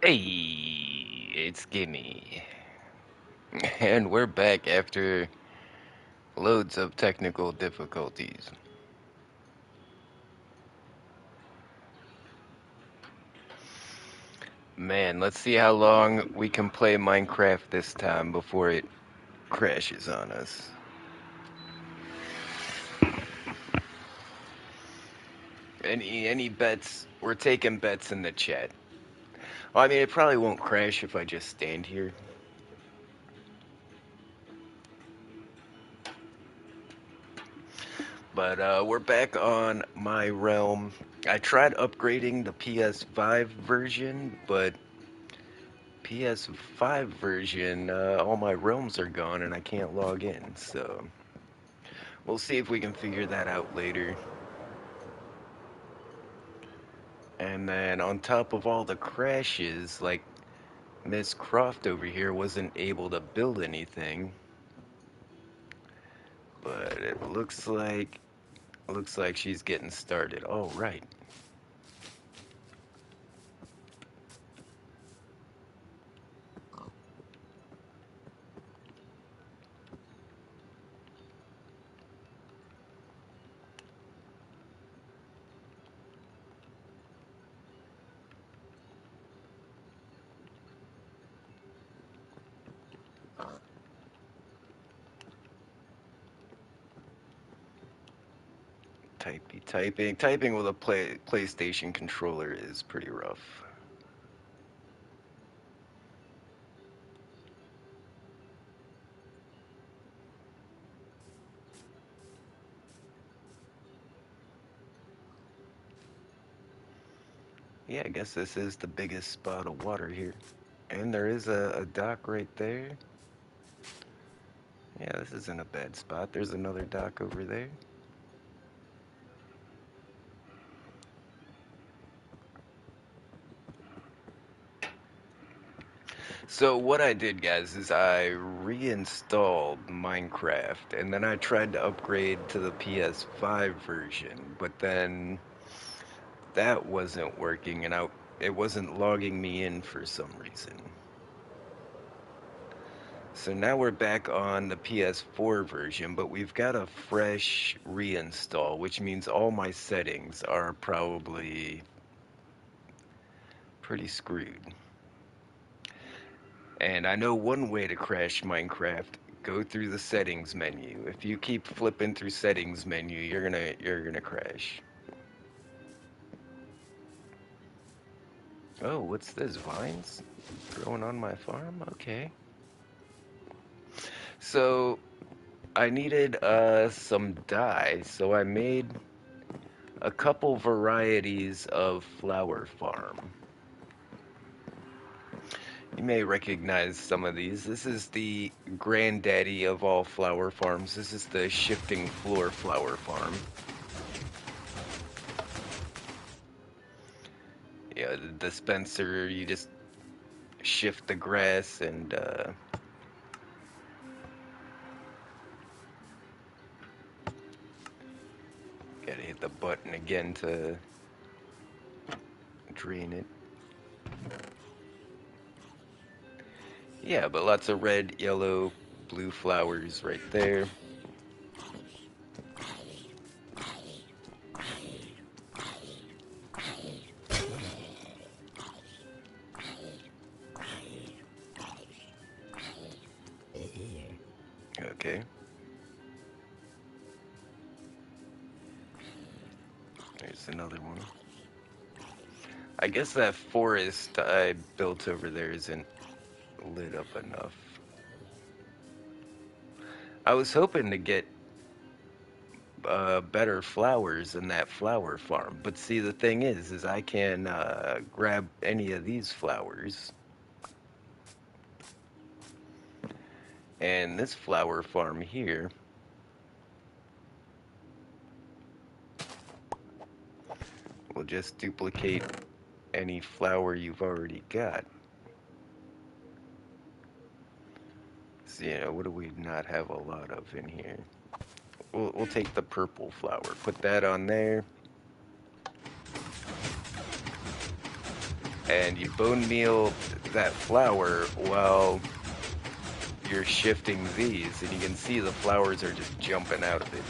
Hey, it's Gimme. And we're back after loads of technical difficulties. Man, let's see how long we can play Minecraft this time before it crashes on us. Any bets? We're taking bets in the chat. Well, I mean, it probably won't crash if I just stand here. But we're back on my realm. I tried upgrading the PS5 version, but PS5 version, all my realms are gone and I can't log in, so we'll see if we can figure that out later. And then on top of all the crashes, like Miss Croft over here wasn't able to build anything, but it looks like she's getting started. Oh, right. Typing with a PlayStation controller is pretty rough. Yeah, I guess this is the biggest spot of water here. And there is a dock right there. Yeah, this isn't a bad spot. There's another dock over there. So what I did, guys, is I reinstalled Minecraft, and then I tried to upgrade to the PS5 version, but then that wasn't working, and it wasn't logging me in for some reason. So now we're back on the PS4 version, but we've got a fresh reinstall, which means all my settings are probably pretty screwed. And I know one way to crash Minecraft. Go through the settings menu. If you keep flipping through settings menu, you're gonna crash. Oh, what's this? Vines growing on my farm? Okay. So I needed some dye, so I made a couple varieties of flower farm. You may recognize some of these. This is the granddaddy of all flower farms. This is the shifting floor flower farm. Yeah, the dispenser, you just shift the grass and gotta hit the button again to drain it. Yeah, but lots of red, yellow, blue flowers right there. Okay. There's another one. I guess that forest I built over there isn't lit up enough. I was hoping to get better flowers in that flower farm, but see, the thing is I can grab any of these flowers, and this flower farm here will just duplicate any flower you've already got. So, what do we not have a lot of in here? We'll take the purple flower, put that on there. and you bone meal that flour while you're shifting these, and you can see the flowers are just jumping out of it.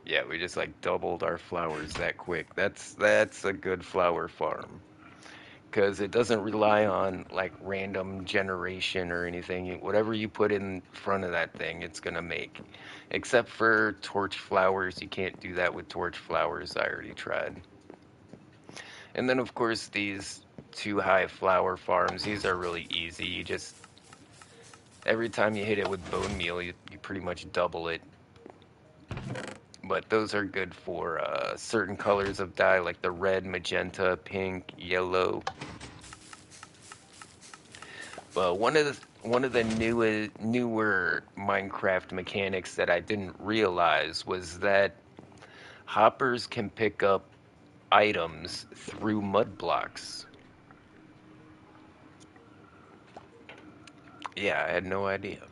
Yeah, we just like doubled our flowers that quick. That's a good flower farm because it doesn't rely on like random generation or anything. Whatever you put in front of that thing, it's gonna make. Except for torch flowers, you can't do that with torch flowers. I already tried. And then of course these two high flower farms, these are really easy. You just every time you hit it with bone meal, you pretty much double it. But those are good for certain colors of dye, like the red, magenta, pink, yellow. But one of the newer Minecraft mechanics that I didn't realize was that hoppers can pick up items through mud blocks. Yeah, I had no idea.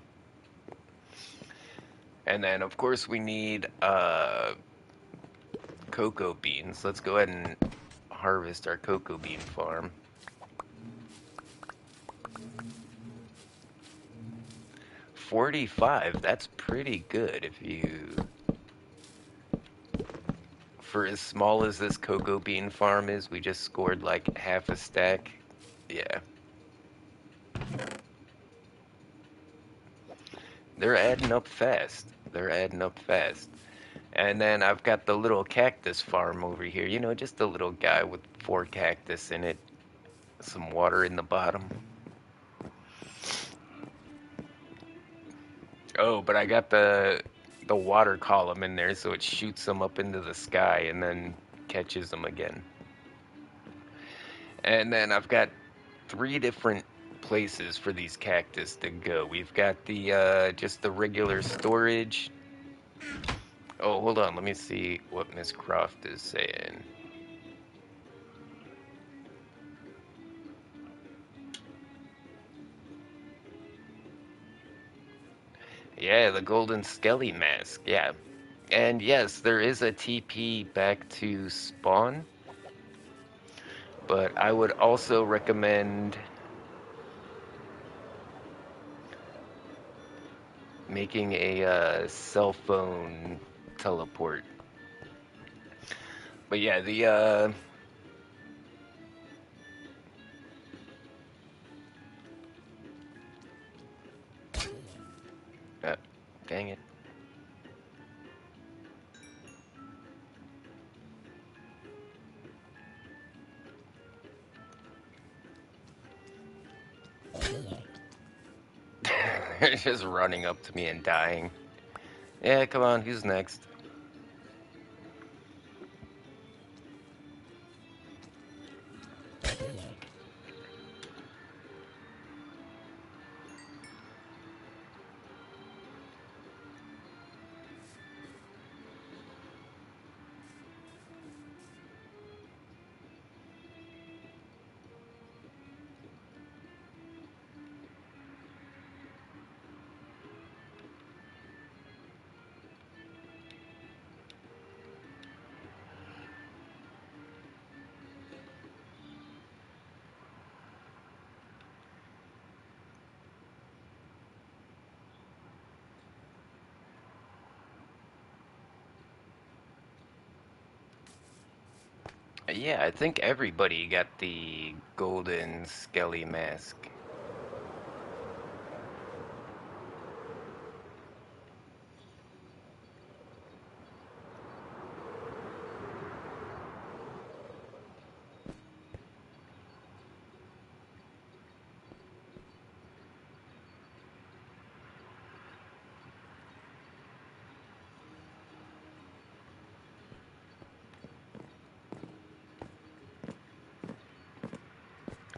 And then of course we need cocoa beans. Let's go ahead and harvest our cocoa bean farm. 45, that's pretty good if you for as small as this cocoa bean farm is, we just scored like half a stack. Yeah. They're adding up fast. They're adding up fast. And then I've got the little cactus farm over here. You know, just a little guy with 4 cactus in it. Some water in the bottom. Oh, but I got the water column in there so it shoots them up into the sky and then catches them again. And then I've got 3 different places for these cactus to go. We've got the just the regular storage. Oh, hold on. Let me see what Miss Croft is saying. Yeah, the golden skelly mask. Yeah. And yes, there is a TP back to spawn, but I would also recommend making a cell phone teleport. But yeah, the uh dang it. They're just running up to me and dying. Yeah, come on, who's next? Yeah, I think everybody got the golden skelly mask.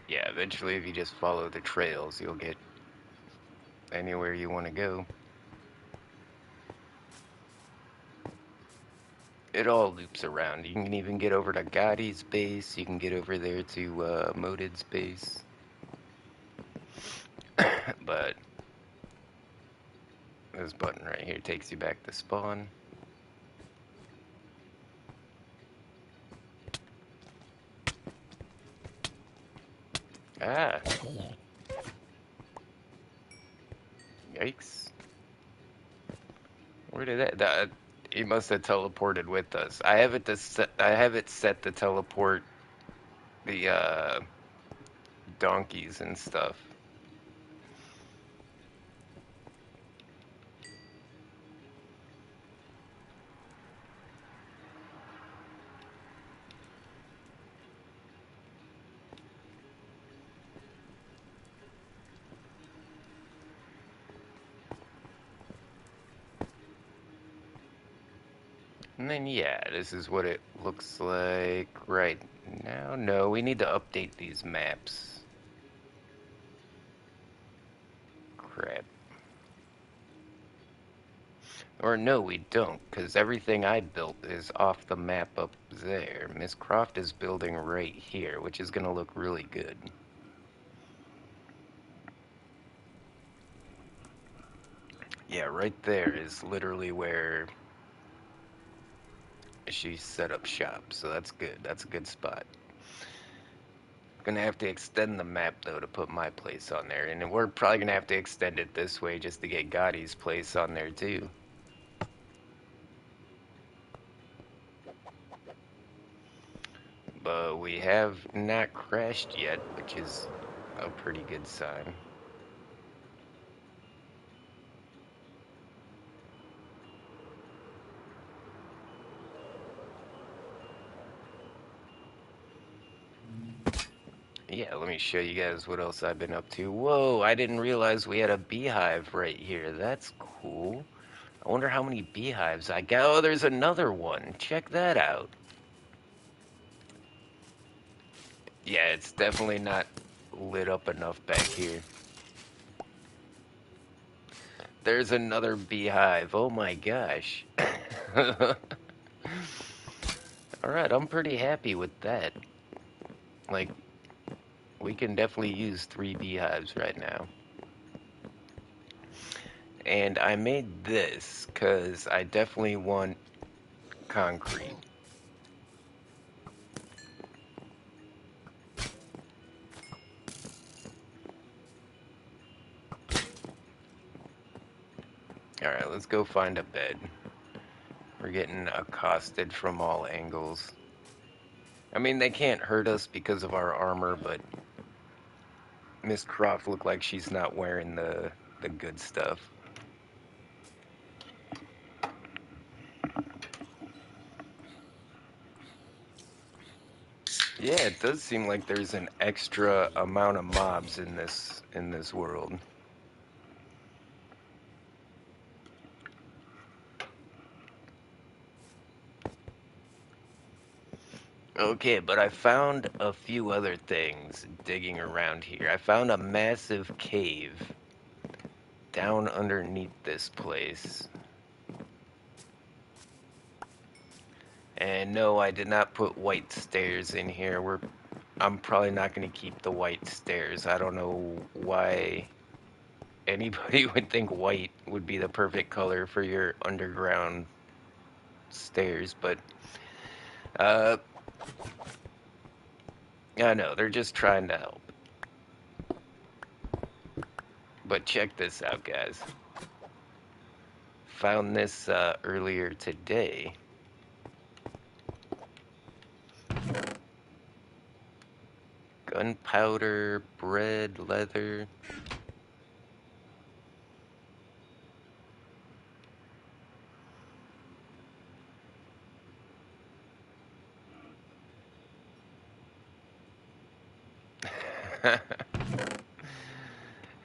Yeah, eventually if you just follow the trails, you'll get anywhere you want to go. It all loops around. You can even get over to Gotti's base. You can get over there to Moded's base. But this button right here takes you back to spawn. Ah, yikes. Where did that he must have teleported with us. I have it set to teleport the donkeys and stuff. And then yeah, this is what it looks like right now. No, we need to update these maps. Crap. Or no, we don't, because everything I built is off the map up there. Miss Croft is building right here, which is going to look really good. Yeah, right there is literally where she set up shop, so that's good. That's a good spot. Gonna have to extend the map though to put my place on there, and we're probably gonna have to extend it this way just to get Gotti's place on there too. But we have not crashed yet, which is a pretty good sign. Yeah, let me show you guys what else I've been up to. Whoa, I didn't realize we had a beehive right here. That's cool. I wonder how many beehives I got. Oh, there's another one. Check that out. Yeah, it's definitely not lit up enough back here. There's another beehive. Oh my gosh. Alright, I'm pretty happy with that. Like, we can definitely use 3 beehives right now. And I made this because I definitely want concrete. Alright, let's go find a bed. We're getting accosted from all angles. I mean, they can't hurt us because of our armor, but Miss Croft looked like she's not wearing the good stuff. Yeah, it does seem like there's an extra amount of mobs in this world. Okay, but I found a few other things digging around here. I found a massive cave down underneath this place. And no, I did not put white stairs in here. I'm probably not going to keep the white stairs. I don't know why anybody would think white would be the perfect color for your underground stairs, but uh I know, they're just trying to help. But check this out, guys. Found this earlier today. Gunpowder, bread, leather.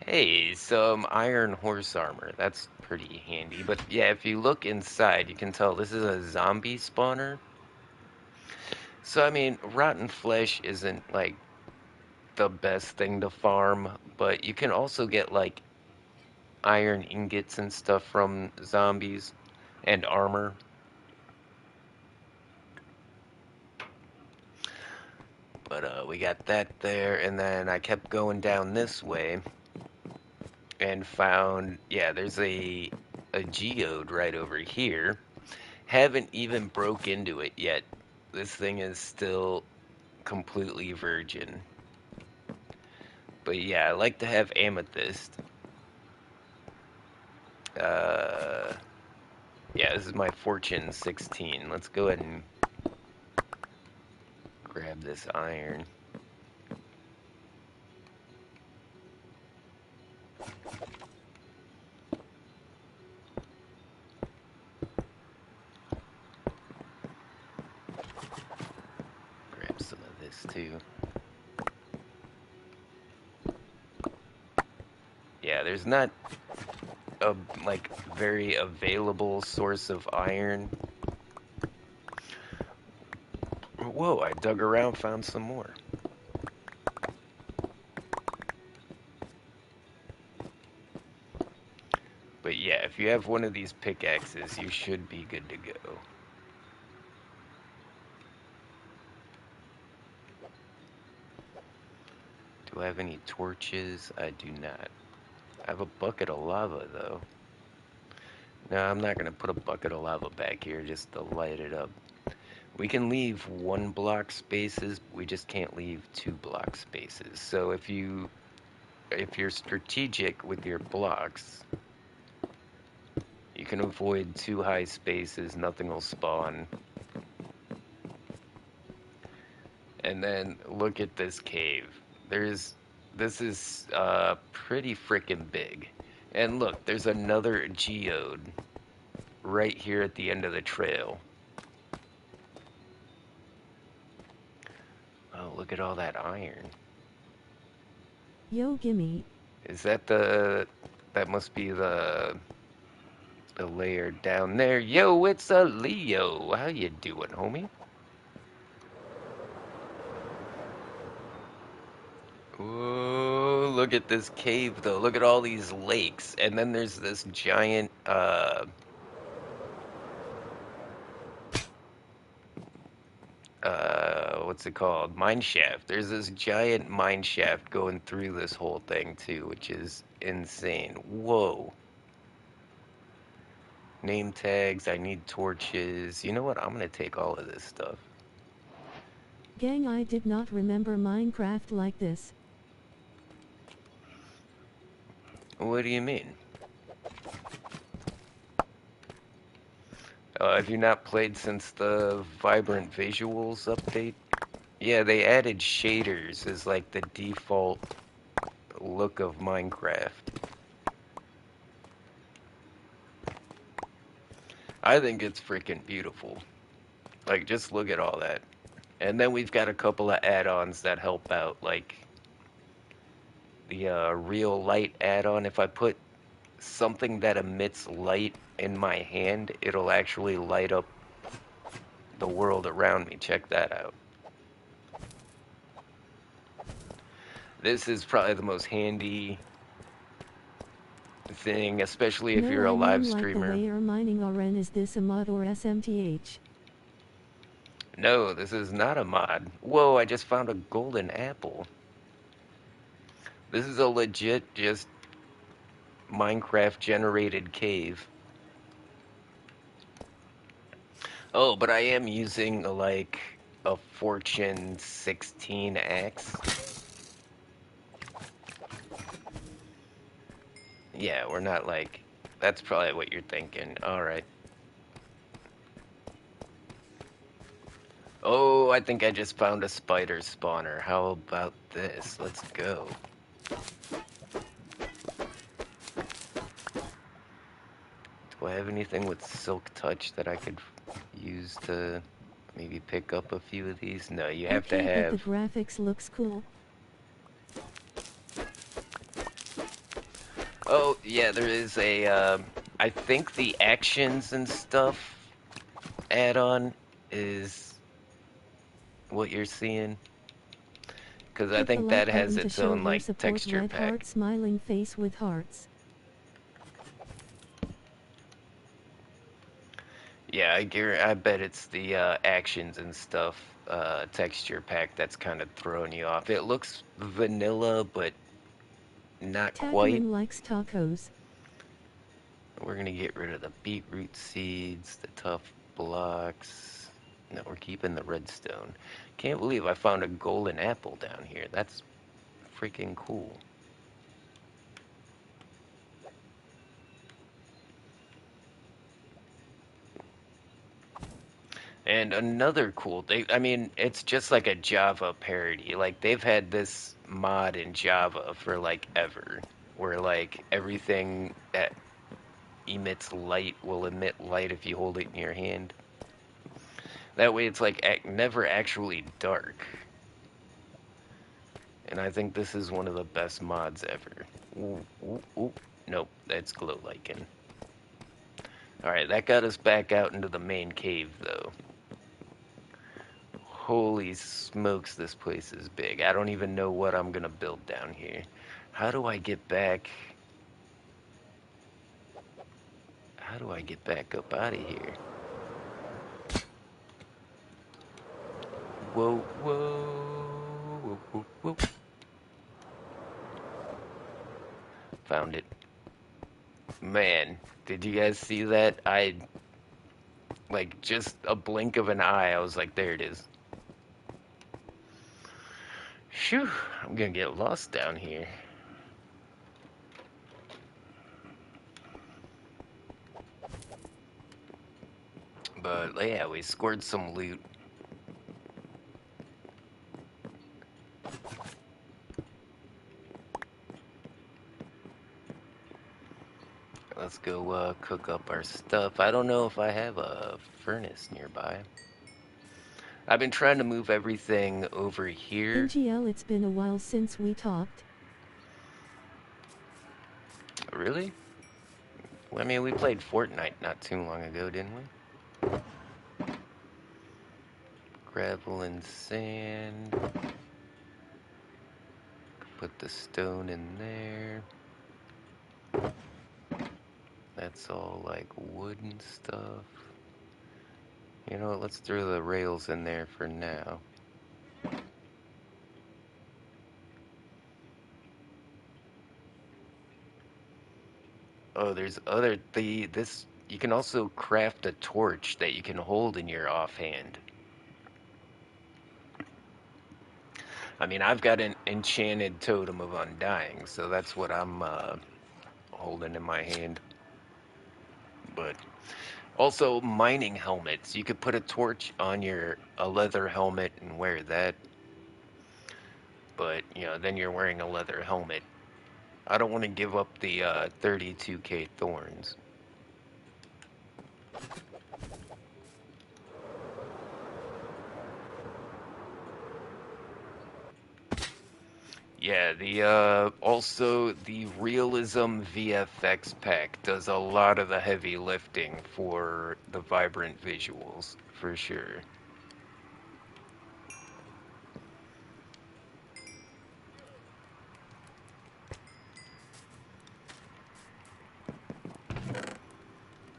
Hey, some iron horse armor. That's pretty handy. But yeah, if you look inside, you can tell this is a zombie spawner. So, I mean, rotten flesh isn't like the best thing to farm, but you can also get like iron ingots and stuff from zombies and armor. But we got that there, and then I kept going down this way and found, yeah, there's a geode right over here. Haven't even broke into it yet. This thing is still completely virgin. But yeah, I like to have amethyst. Uh, yeah, this is my fortune 16. Let's go ahead and grab this iron. Grab some of this too. Yeah, there's not a like very available source of iron. Whoa, I dug around, found some more. But yeah, if you have one of these pickaxes, you should be good to go. Do I have any torches? I do not. I have a bucket of lava, though. No, I'm not going to put a bucket of lava back here just to light it up. We can leave 1 block spaces, we just can't leave 2 block spaces. So if you're strategic with your blocks, you can avoid too high spaces, nothing will spawn. And then look at this cave. This is pretty freaking big. And look, there's another geode right here at the end of the trail. Oh, look at all that iron. Yo, gimme. Is that that must be the layer down there. Yo, it's a Leo. How you doing, homie? Ooh, look at this cave though. Look at all these lakes. And then there's this giant what's it called? Mine shaft. There's this giant mine shaft going through this whole thing too, which is insane. Whoa. Name tags, I need torches. You know what? I'm gonna take all of this stuff. Gang, I did not remember Minecraft like this. What do you mean? Have you not played since the Vibrant Visuals update? Yeah, they added shaders as like the default look of Minecraft. I think it's freaking beautiful. Like, just look at all that. And then we've got a couple of add-ons that help out, like the real light add-on. If I put something that emits light in my hand, it'll actually light up the world around me. Check that out. This is probably the most handy thing, especially if No, you're a I live mean like the streamer. layer mining RN. Is this a mod or SMTH? No, this is not a mod. Whoa, I just found a golden apple. This is a legit just Minecraft generated cave. Oh, but I am using like a Fortune 16 axe. Yeah, we're not like, that's probably what you're thinking. Alright. Oh, I think I just found a spider spawner. How about this? Let's go. Do I have anything with silk touch that I could use to maybe pick up a few of these? No, you have to Okay, but the have... graphics looks cool. Oh, yeah, there is a, I think the actions and stuff add-on is what you're seeing. Because I Hit the think that like has button to its show own, your like, support. texture Red pack. heart smiling face with hearts. Yeah, I bet it's the actions and stuff texture pack that's kind of throwing you off. It looks vanilla, but not quite. Tackman likes tacos. We're gonna get rid of the beetroot seeds, the tough blocks. No, we're keeping the redstone. Can't believe I found a golden apple down here. That's freaking cool. And another cool thing, I mean, it's just like a Java parody. Like, they've had this mod in Java for like ever, where like everything that emits light will emit light if you hold it in your hand. That way it's like never actually dark. And I think this is one of the best mods ever. Ooh, ooh, ooh. Nope, that's glow lichen. Alright, that got us back out into the main cave, though. Holy smokes, this place is big. I don't even know what I'm gonna build down here. How do I get back... How do I get back up out of here? Whoa, whoa, whoa, whoa, whoa. Found it. Man, did you guys see that? Like, just a blink of an eye, I was like, there it is. Phew, I'm gonna get lost down here. But, yeah, we scored some loot. Let's go cook up our stuff. I don't know if I have a furnace nearby. I've been trying to move everything over here. NGL, it's been a while since we talked. Really? I mean, we played Fortnite not too long ago, didn't we? Gravel and sand. Put the stone in there. That's all like wooden stuff. You know what, let's throw the rails in there for now. Oh, there's this, you can also craft a torch that you can hold in your offhand. I mean, I've got an enchanted totem of undying, so that's what I'm holding in my hand. But also mining helmets. You could put a torch on a leather helmet and wear that. But, you know, then you're wearing a leather helmet. I don't want to give up the 32k thorns. Yeah, the also the Realism VFX pack does a lot of the heavy lifting for the vibrant visuals, for sure.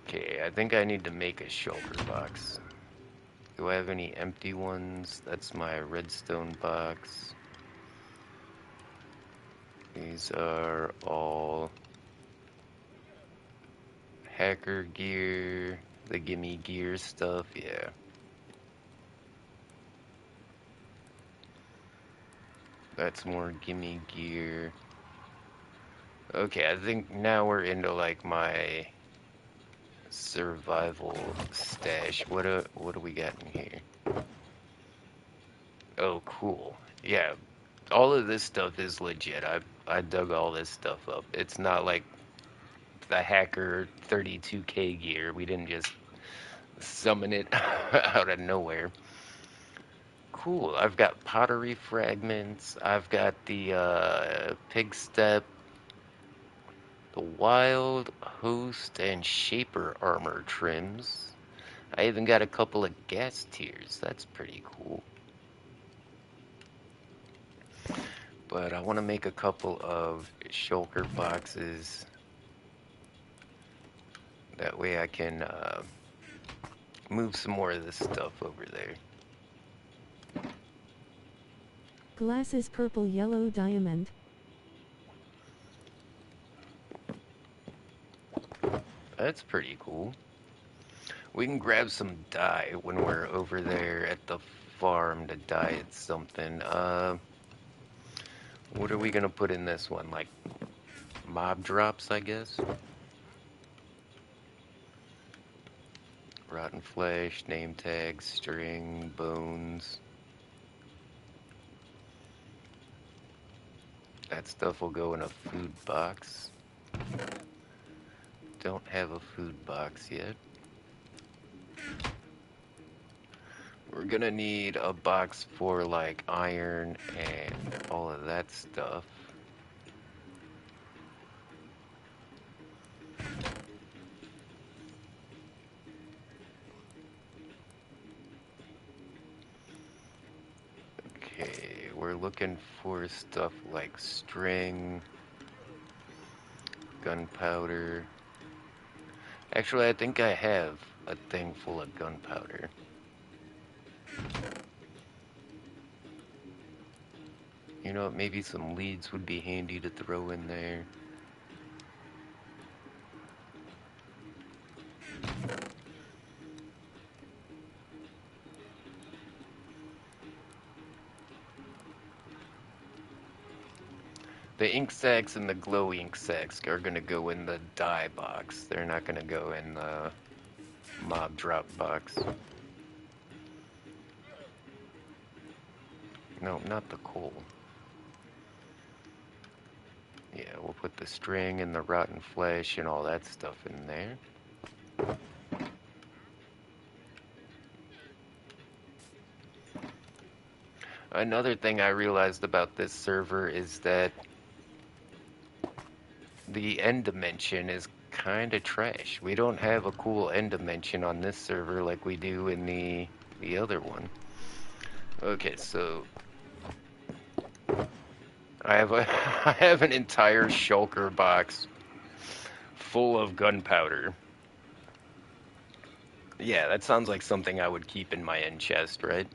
Okay, I think I need to make a shulker box. Do I have any empty ones? That's my redstone box. These are all hacker gear, the gimme gear stuff, yeah. That's more gimme gear. Okay, I think now we're into like my survival stash. What do we got in here? Oh, cool. Yeah, all of this stuff is legit. I dug all this stuff up. It's not like the hacker 32k gear. We didn't just summon it out of nowhere. Cool. I've got pottery fragments. I've got the pig step, the wild host, and shaper armor trims. I even got a couple of gas tiers. That's pretty cool. But I want to make a couple of shulker boxes. That way I can move some more of this stuff over there. Glasses purple yellow diamond. That's pretty cool. We can grab some dye when we're over there at the farm to dye it something. What are we gonna put in this one? Like mob drops, I guess? Rotten flesh, name tags, string, bones. That stuff will go in a food box. Don't have a food box yet. We're gonna need a box for like iron and all of that stuff. Okay, we're looking for stuff like string, gunpowder. Actually, I think I have a thing full of gunpowder. You know, maybe some leads would be handy to throw in there. The ink sacs and the glow ink sacs are gonna go in the dye box. They're not gonna go in the mob drop box. No, not the coal. Yeah, we'll put the string and the rotten flesh and all that stuff in there. Another thing I realized about this server is that the end dimension is kind of trash. We don't have a cool end dimension on this server like we do in the other one. Okay, so I have a I have an entire shulker box full of gunpowder. Yeah, that sounds like something I would keep in my end chest, right?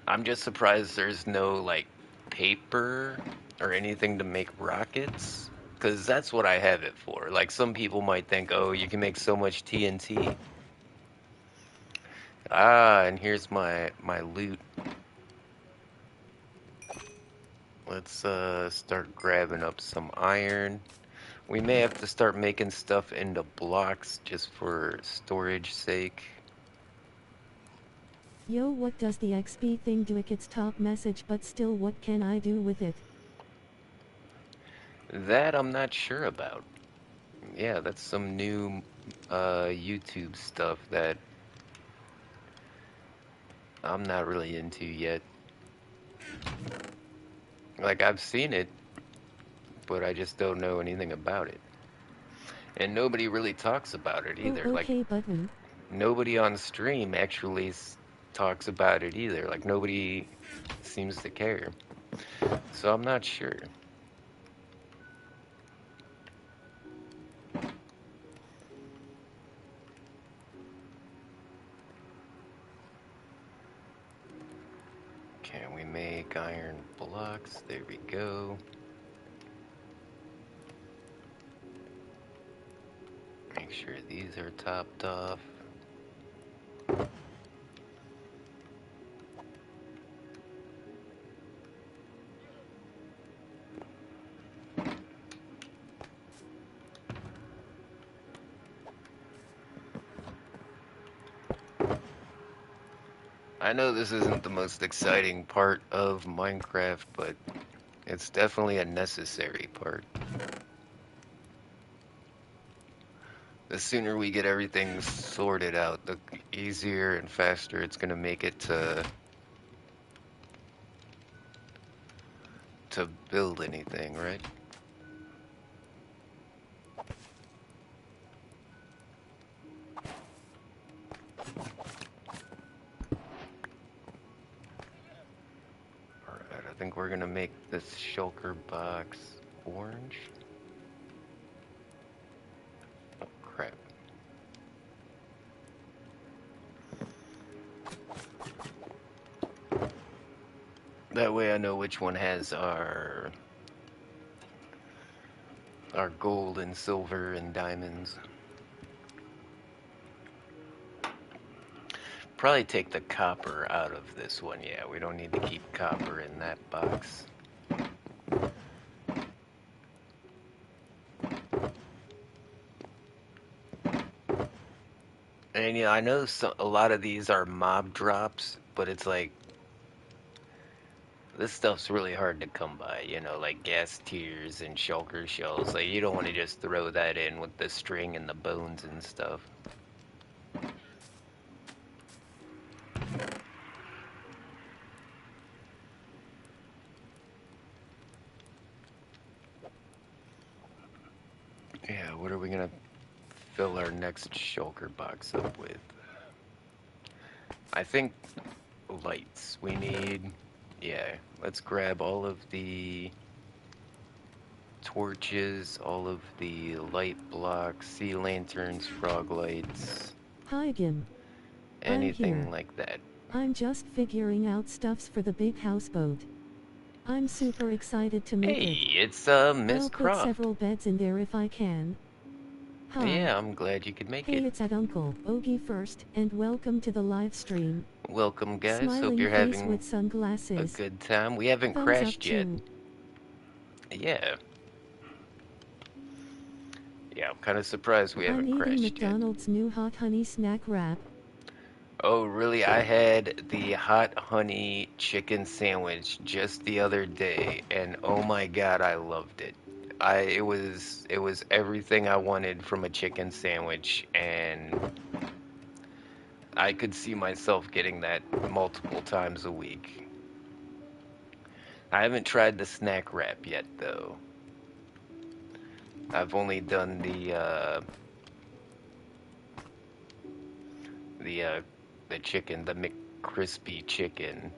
I'm just surprised there's no like paper or anything to make rockets. Because that's what I have it for. Like, some people might think, oh, you can make so much TNT. Ah, and here's my loot. Let's start grabbing up some iron. We may have to start making stuff into blocks just for storage sake. Yo, what does the XP thing do? It's top message, but still, what can I do with it? That I'm not sure about. Yeah, that's some new YouTube stuff that I'm not really into yet. Like, I've seen it, but I just don't know anything about it. And nobody really talks about it Oh, either. Like, okay, button. nobody on stream actually talks about it either. Like, nobody seems to care. So I'm not sure. Can we make iron blocks? There we go. Make sure these are topped off. I know this isn't the most exciting part of Minecraft, but it's definitely a necessary part. The sooner we get everything sorted out, the easier and faster it's gonna make it to build anything, right? Alright, I think we're gonna make this shulker box orange. Oh crap. That way I know which one has our gold and silver and diamonds. probably take the copper out of this one. Yeah, we don't need to keep copper in that box. And I know a lot of these are mob drops, but it's like this stuff's really hard to come by, like gas tears and shulker shells. Like you don't want to just throw that in with the string and the bones and stuff. Yeah, what are we gonna fill our next shulker box up with? I think lights. We need, yeah, let's grab all of the torches, all of the light blocks, sea lanterns, frog lights, Hi Gim. I'm anything here. like that. I'm just figuring out stuffs for the big houseboat. I'm super excited to make it. Hey, it's Miss I'll put Croft. several beds in there if I can. Hi. Yeah, I'm glad you could make it. Hey, it's at Uncle Ogie first, and welcome to the live stream. Welcome, guys. Hope Smiling you're face having with a sunglasses. good time. We haven't Thumbs up crashed yet. too. Yeah. Yeah, I'm kind of surprised we I'm haven't eating crashed yet. McDonald's new hot honey snack wrap. Oh, really? I had the hot honey chicken sandwich just the other day, and oh my God, I loved it. It was everything I wanted from a chicken sandwich, and I could see myself getting that multiple times a week. I haven't tried the snack wrap yet, though. I've only done the uh, the chicken, the McCrispy chicken.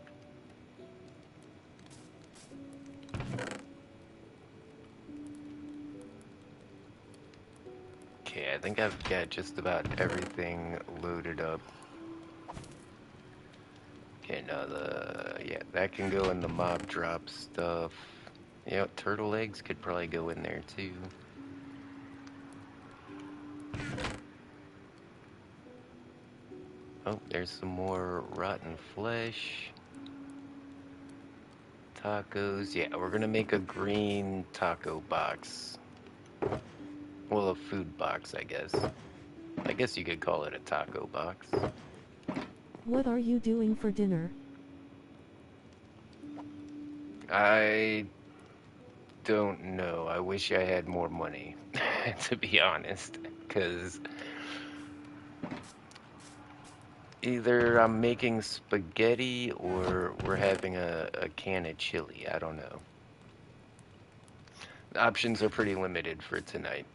Okay, I think I've got just about everything loaded up. Okay, now yeah, that can go in the mob drop stuff. Yeah, turtle eggs could probably go in there too. Oh, there's some more rotten flesh. Tacos. Yeah, we're gonna make a green taco box. Well, a food box, I guess. I guess you could call it a taco box. What are you doing for dinner? I don't know. I wish I had more money, to be honest. Because either I'm making spaghetti or we're having a can of chili. I don't know. The options are pretty limited for tonight.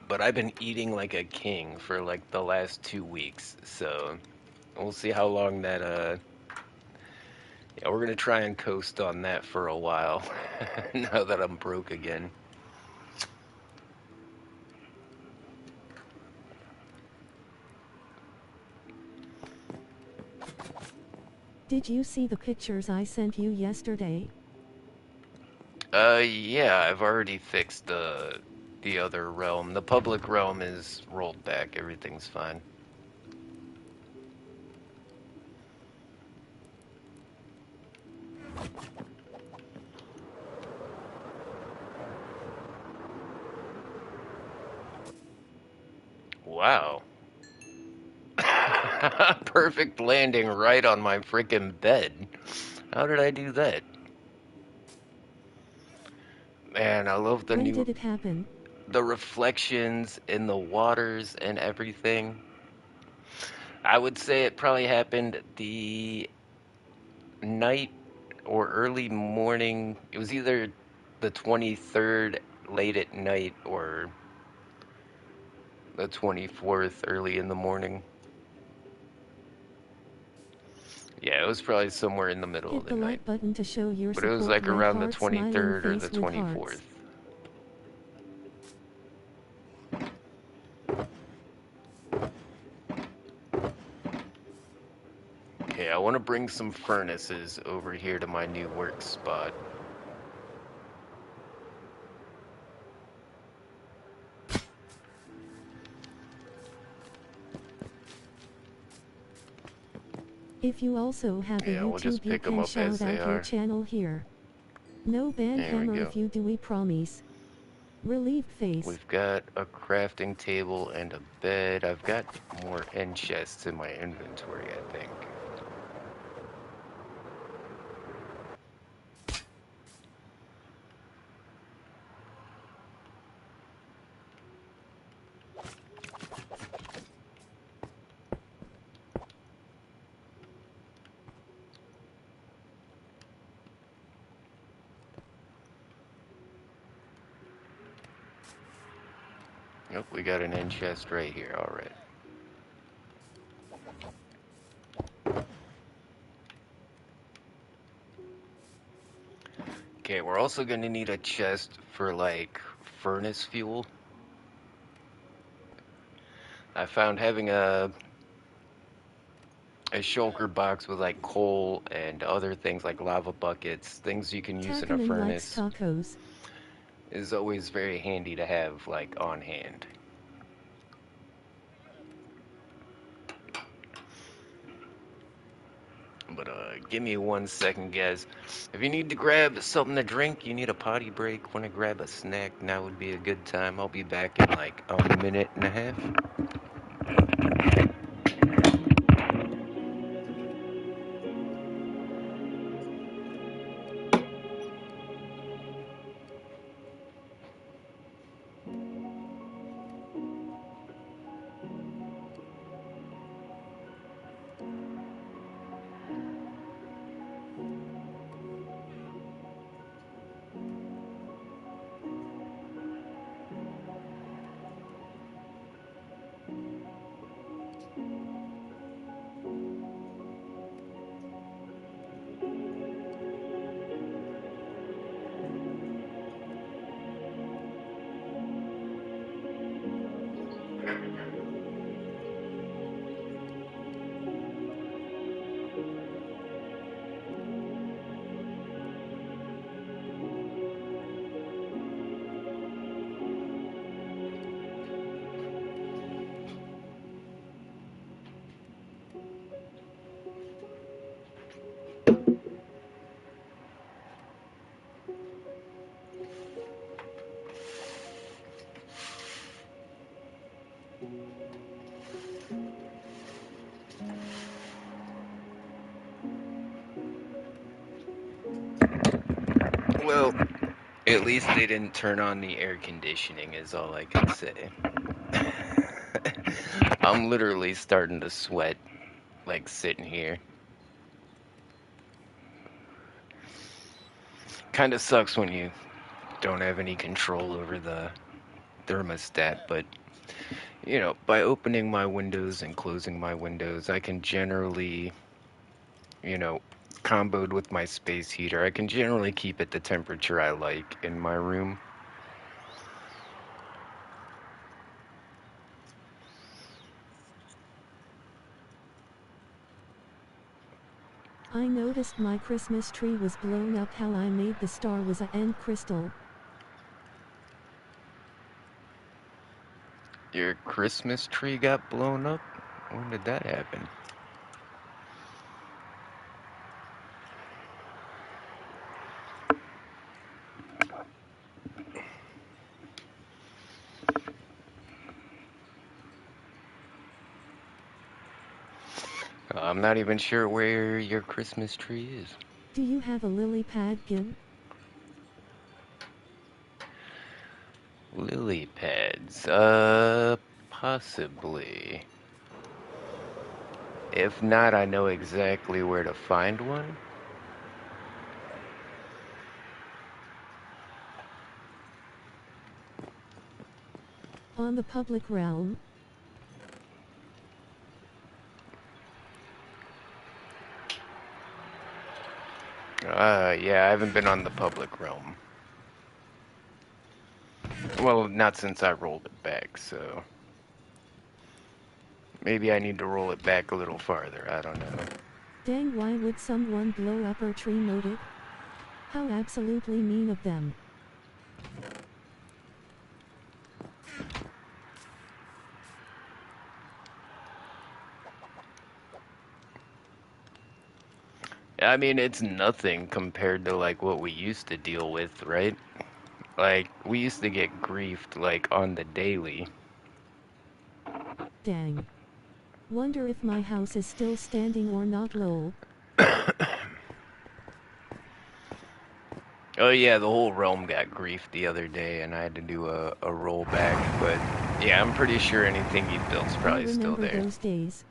But I've been eating like a king for like the last 2 weeks, so we'll see how long that yeah, we're gonna try and coast on that for a while. Now that I'm broke again. Did you see the pictures I sent you yesterday? Yeah, I've already fixed the other realm. The public realm is rolled back. Everything's fine. Wow. Perfect landing right on my freaking bed. How did I do that? Man, I love When did it happen? the reflections in the waters and everything. I would say it probably happened the night or early morning. It was either the 23rd late at night or the 24th early in the morning. Yeah, it was probably somewhere in the middle of Hit the the night. like button to show your But it was support. like Red around the heart smiling 23rd or the face with hearts. 24th. Okay, I want to bring some furnaces over here to my new work spot. If you also have a Yeah, we'll YouTube just you pick them can up as shout they out your are. channel here. No ban There we hammer go. if you do, we promise. Relieved face. We've got a crafting table and a bed. I've got more end chests in my inventory, I think. Nope, we got an end chest right here, alright. Okay, we're also gonna need a chest for, like, furnace fuel. I found having a shulker box with, like, coal and other things like lava buckets, things you can use in a Takanen likes furnace, tacos. is always very handy to have, like, on hand. But give me 1 second, guys. If you need to grab something to drink, you need a potty break, want to grab a snack, now would be a good time. I'll be back in like a minute and a half. Well, at least they didn't turn on the air conditioning, is all I can say. I'm literally starting to sweat, like sitting here. Kind of sucks when you don't have any control over the thermostat, but you know, by opening my windows and closing my windows, I can generally, you know, comboed with my space heater, I can generally keep it the temperature I like in my room. I noticed my Christmas tree was blown up. How I made the star was a end crystal. Your Christmas tree got blown up? When did that happen? I'm not even sure where your Christmas tree is. Do you have a lily pad, Gib? Lily pads, possibly. If not, I know exactly where to find one. On the public realm? Yeah, I haven't been on the public realm. Well, not since I rolled it back, so... Maybe I need to roll it back a little farther, I don't know. Dang, why would someone blow up our tree? Noted? How absolutely mean of them. I mean, it's nothing compared to like what we used to deal with, right? Like we used to get griefed like on the daily. Dang. Wonder if my house is still standing or not lol. Oh yeah, the whole realm got griefed the other day, and I had to do a rollback. But yeah, I'm pretty sure anything you built's I probably still remember there. those days.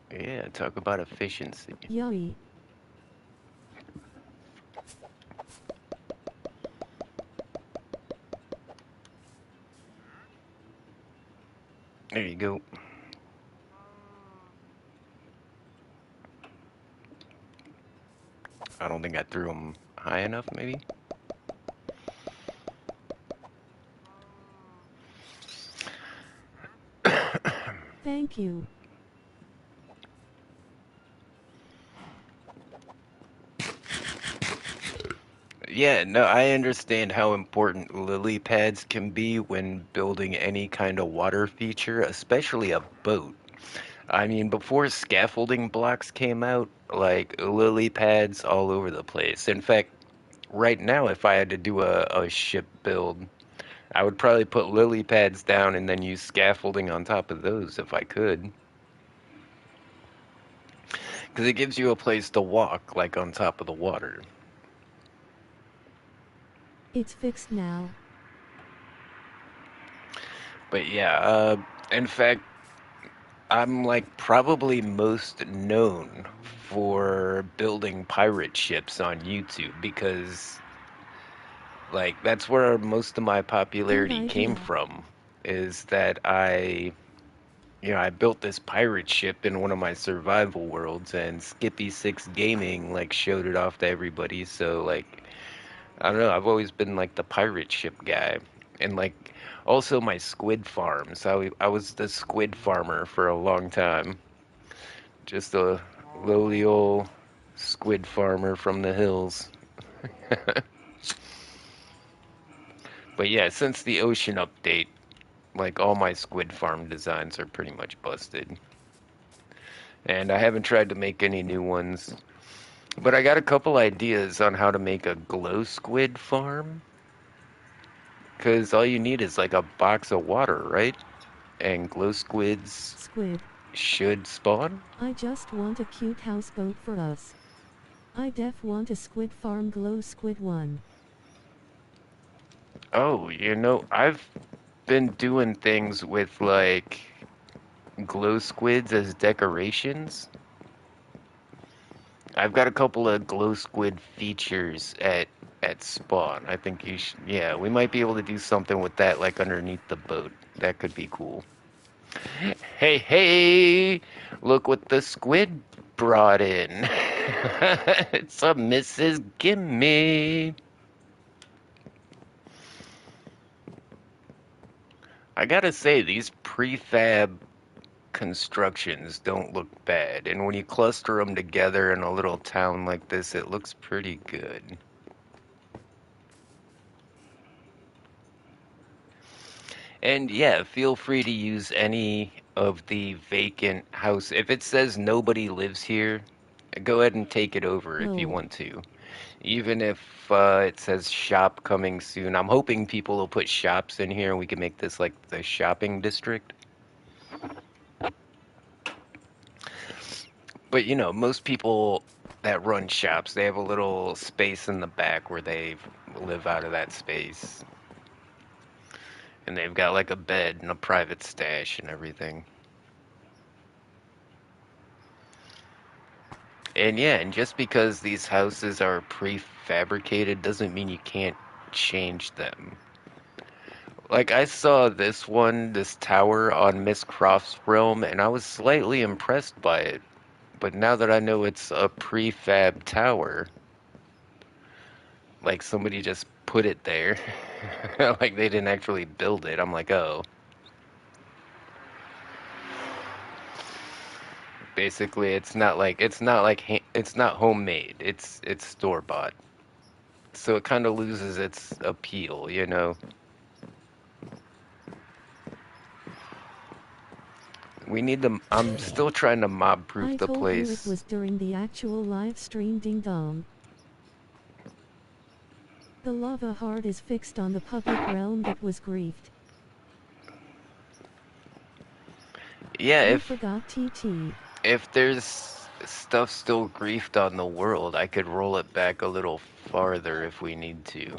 Yeah, talk about efficiency. Yummy. There you go. I don't think I threw them high enough, maybe. Thank you. Yeah, no, I understand how important lily pads can be when building any kind of water feature, especially a boat. I mean, before scaffolding blocks came out, like lily pads all over the place. In fact, right now, if I had to do a ship build, I would probably put lily pads down and then use scaffolding on top of those if I could. Because it gives you a place to walk, like on top of the water. It's fixed now. But yeah, in fact, I'm like probably most known for building pirate ships on YouTube because like that's where most of my Good popularity came idea. from is that I built this pirate ship in one of my survival worlds and Skippy6 Gaming like showed it off to everybody. So like I don't know, I've always been like the pirate ship guy. And like also my squid farms. I was the squid farmer for a long time. Just a lowly old squid farmer from the hills. But yeah, since the ocean update, like all my squid farm designs are pretty much busted. And I haven't tried to make any new ones. But I got a couple ideas on how to make a glow squid farm. Because all you need is like a box of water, right? And glow squids Squid. should spawn. I just want a cute houseboat for us. I def want a squid farm glow squid one. Oh, I've been doing things with like glow squids as decorations. I've got a couple of glow squid features at spawn. I think you should, yeah, we might be able to do something with that like underneath the boat. That could be cool. Hey, hey, look what the squid brought in. It's a Mrs. Gimme. I gotta say, these prefab constructions don't look bad, and when you cluster them together in a little town like this, it looks pretty good. And yeah, feel free to use any of the vacant house. If it says nobody lives here, go ahead and take it over if you Lol. want to. Even if it says shop coming soon. I'm hoping people will put shops in here and we can make this like the shopping district. But most people that run shops, they have a little space in the back where they live out of that space. And they've got like a bed and a private stash and everything. And yeah, and just because these houses are prefabricated doesn't mean you can't change them. Like I saw this tower on Miss Croft's realm, and I was slightly impressed by it. But now that I know it's a prefab tower, like somebody just put it there, like they didn't actually build it. I'm like, oh, basically it's not homemade. It's store bought. So it kind of loses its appeal, you know. We need to. I'm still trying to mob proof I the told you it place. was during the actual live stream, ding dong. The lava heart is fixed on the public realm that was griefed. Yeah, You forgot TT. if there's stuff still griefed on the world, I could roll it back a little farther if we need to.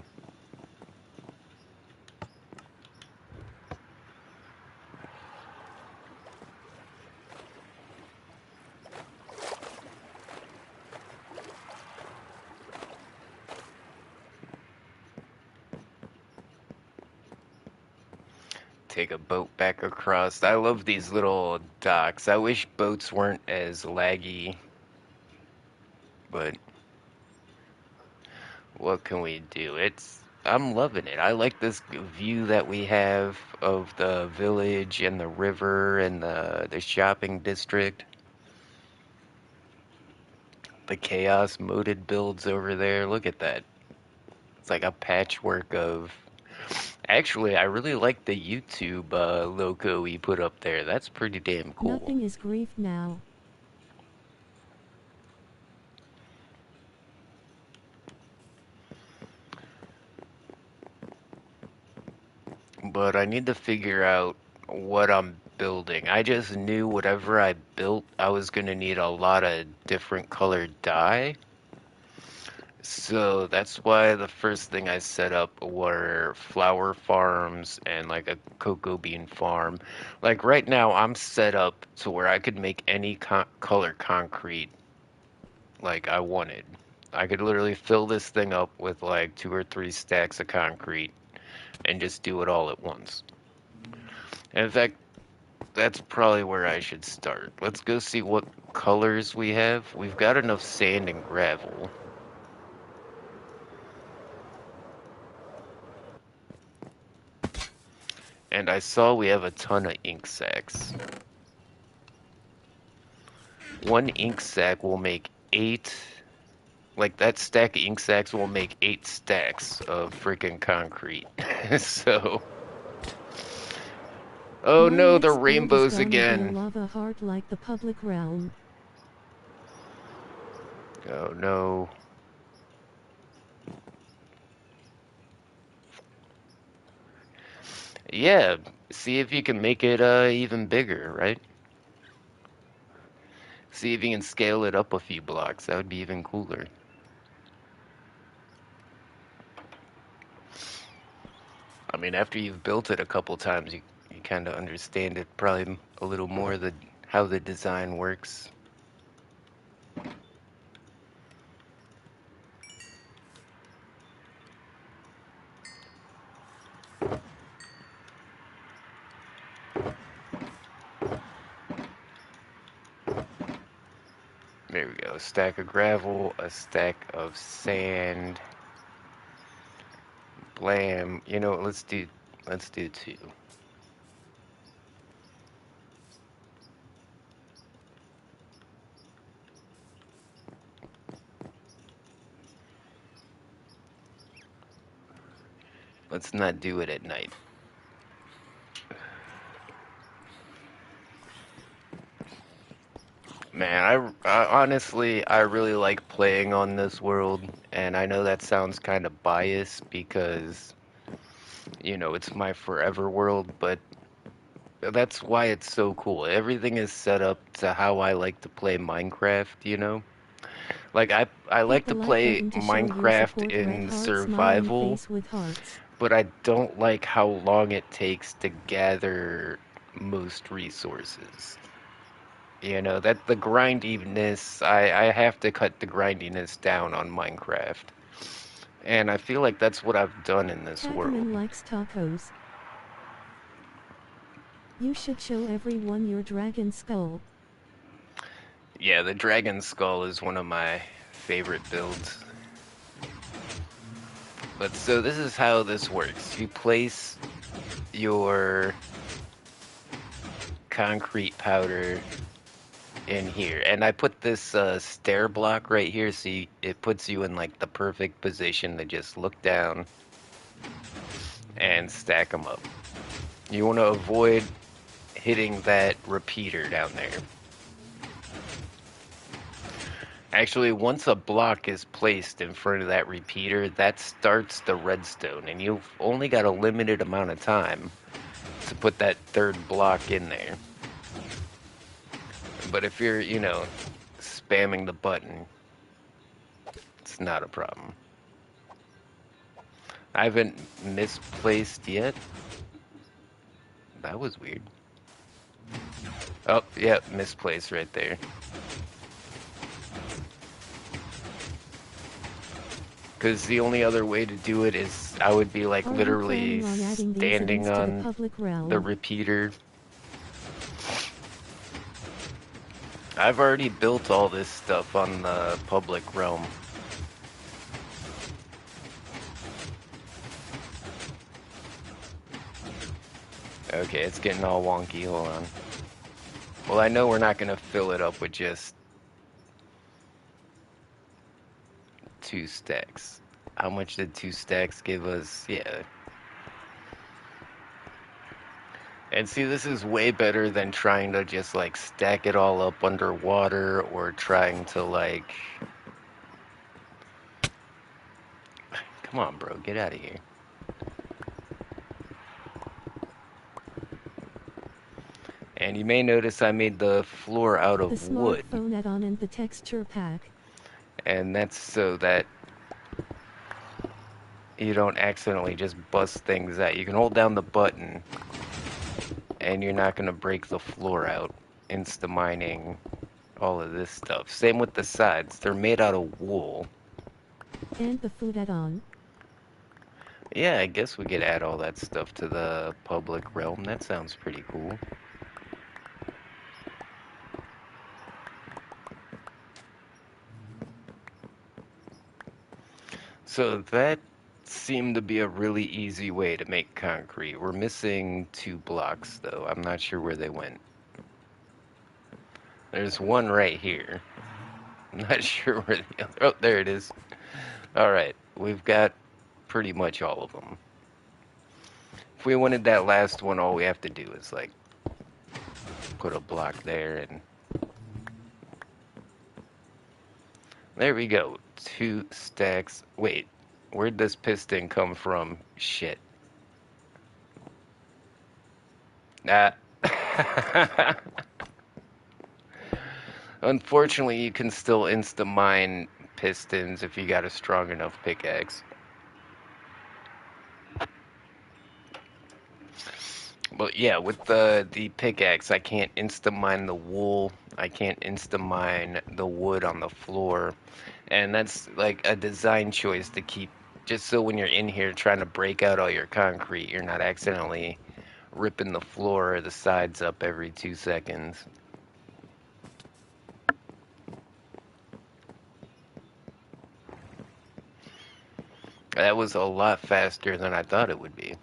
Take a boat back across. I love these little docks. I wish boats weren't as laggy, but what can we do? I'm loving it. I like this view that we have of the village and the river and the shopping district. The chaos moded builds over there. Look at that. It's like a patchwork of. Actually, I really like the YouTube logo we put up there. That's pretty damn cool. Nothing is griefed now. But I need to figure out what I'm building. I just knew whatever I built, I was going to need a lot of different colored dye. So that's why the first thing I set up were flower farms and like a cocoa bean farm. Like right now, I'm set up to where I could make any color concrete like I wanted. I could literally fill this thing up with like 2 or 3 stacks of concrete and just do it all at once. And in fact, that's probably where I should start. Let's go see what colors we have. We've got enough sand and gravel. And I saw we have a ton of ink sacks. One ink sack will make 8, like that stack of ink sacks will make 8 stacks of freaking concrete. So, oh My no, the next build is rainbows gonna be a again. lava heart like the public realm. Oh no. Yeah, see if you can make it even bigger, right? See if you can scale it up a few blocks. That would be even cooler. I mean, after you've built it a couple times, you kind of understand it probably a little more how the design works. There we go. A stack of gravel, a stack of sand. Blam. You know, let's do 2. Let's not do it at night. Man, I honestly, I really like playing on this world, and I know that sounds kind of biased because, it's my forever world, but that's why it's so cool. Everything is set up to how I like to play Minecraft. Like I Hit like the to like play button to show your Minecraft support. Red in heart smiling survival, face with hearts. but I don't like how long it takes to gather most resources. That the grindiness, I have to cut the grindiness down on Minecraft. And I feel like that's what I've done in this world. Tagaman likes tacos. You should show everyone your dragon skull. Yeah, the dragon skull is one of my favorite builds. But so this is how this works. You place your concrete powder in here, and I put this stair block right here, so it puts you in like the perfect position to just look down and stack them up. You want to avoid hitting that repeater down there. Actually, once a block is placed in front of that repeater, that starts the redstone, and you've only got a limited amount of time to put that third block in there. But if you're, spamming the button, it's not a problem. I haven't misplaced yet. That was weird. Oh, yeah, misplaced right there. Because the only other way to do it is I would be like Are you literally planning on adding these standing events to the on public the realm? repeater. I've already built all this stuff on the public realm. Okay, it's getting all wonky. Hold on. Well, I know we're not going to fill it up with just 2 stacks. How much did 2 stacks give us? Yeah. And see, this is way better than trying to just like stack it all up underwater or trying to like... Come on, bro, get out of here. And you may notice I made the floor out The of wood. smartphone add-on and the texture pack. And that's so that you don't accidentally just bust things out. You can hold down the button and you're not going to break the floor out. Insta-mining all of this stuff. Same with the sides. They're made out of wool. And the food add-on. Yeah, I guess we could add all that stuff to the public realm. That sounds pretty cool. So that seemed to be a really easy way to make concrete. We're missing 2 blocks, though. I'm not sure where they went. There's one right here. I'm not sure where the other... Oh, there it is. All right, we've got pretty much all of them. If we wanted that last one, all we have to do is, like, put a block there, and... There we go. 2 stacks. Wait, where'd this piston come from? Shit. Ah. Unfortunately, you can still insta-mine pistons if you got a strong enough pickaxe. But yeah, with the pickaxe, I can't insta-mine the wool. I can't insta-mine the wood on the floor. And that's like a design choice to keep, just so when you're in here trying to break out all your concrete, you're not accidentally ripping the floor or the sides up every 2 seconds. That was a lot faster than I thought it would be.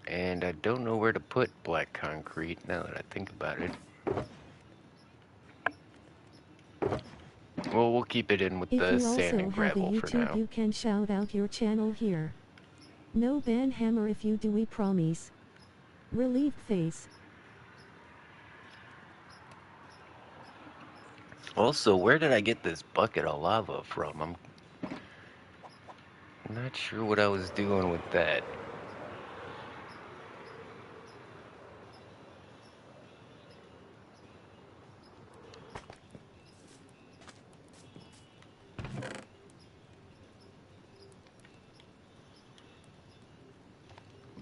And I don't know where to put black concrete now that I think about it. Well, we'll keep it in with If the you sand also and have a gravel for YouTube, now. you can shout out your channel here. No ban hammer if you do, we promise. Relieved face. Also, where did I get this bucket of lava from? I'm not sure what I was doing with that.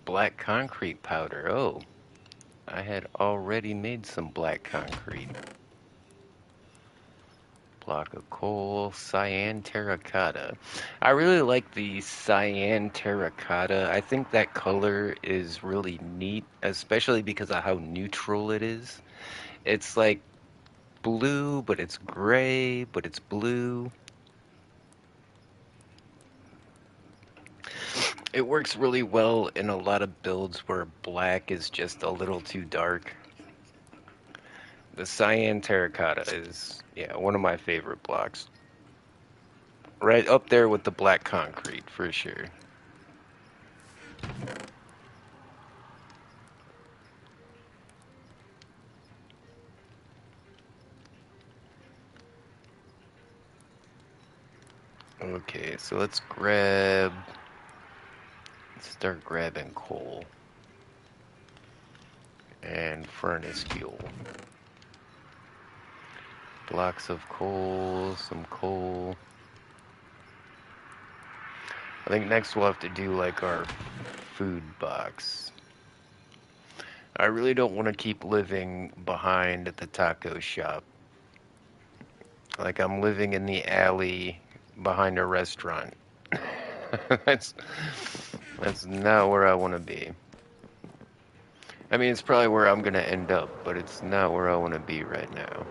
Black concrete powder. Oh, I had already made some black concrete. Block of coal, cyan terracotta. I really like the cyan terracotta. I think that color is really neat, especially because of how neutral it is. It's like blue, but it's gray, but it's blue. It works really well in a lot of builds where black is just a little too dark. The cyan terracotta is, yeah, one of my favorite blocks. Right up there with the black concrete, for sure. Okay, so let's start grabbing coal and furnace fuel. Blocks of coal, some coal. I think next we'll have to do like our food box. I really don't want to keep living behind at the taco shop. Like I'm living in the alley behind a restaurant. that's that's not where I want to be. I mean, it's probably where I'm gonna end up, but it's not where I want to be right now.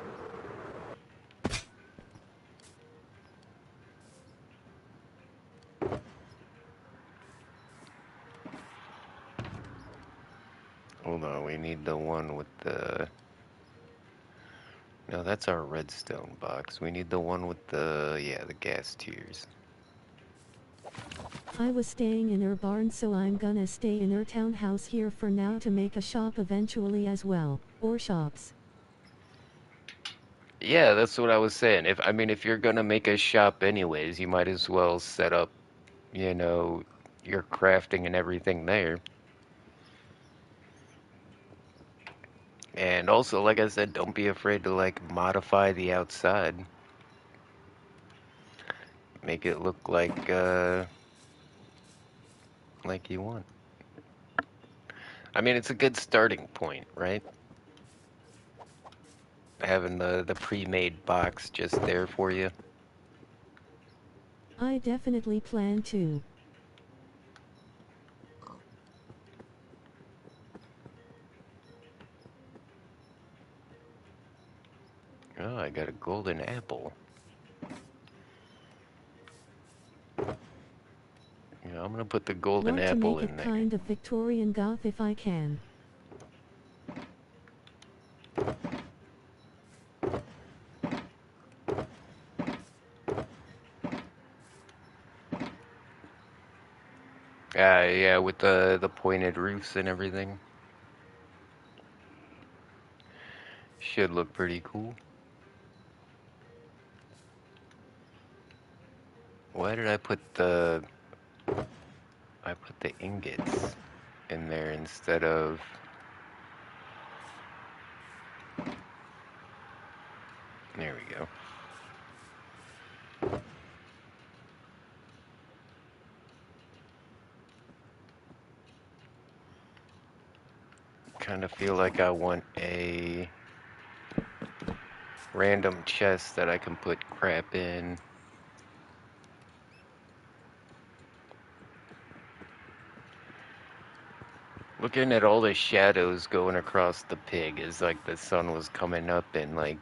Hold on, we need the one with the... No, that's our redstone box. We need the one with the, yeah, the gas tiers. I was staying in her barn, so I'm gonna stay in her townhouse here for now to make a shop eventually as well. Or shops. Yeah, that's what I was saying. If you're gonna make a shop anyways, you might as well set up, you know, your crafting and everything there. And also, like I said, don't be afraid to like modify the outside. Make it look like you want. I mean, it's a good starting point, right? Having the pre-made box just there for you. I definitely plan to. Oh, I got a golden apple. Yeah, I'm gonna put the golden Want to apple make in it there. kind of Victorian goth if I can. Yeah, with the pointed roofs and everything. Should look pretty cool. Why did I put the ingots in there instead of... There we go. Kind of feel like I want a random chest that I can put crap in. Looking at all the shadows going across the pig as like the sun was coming up and like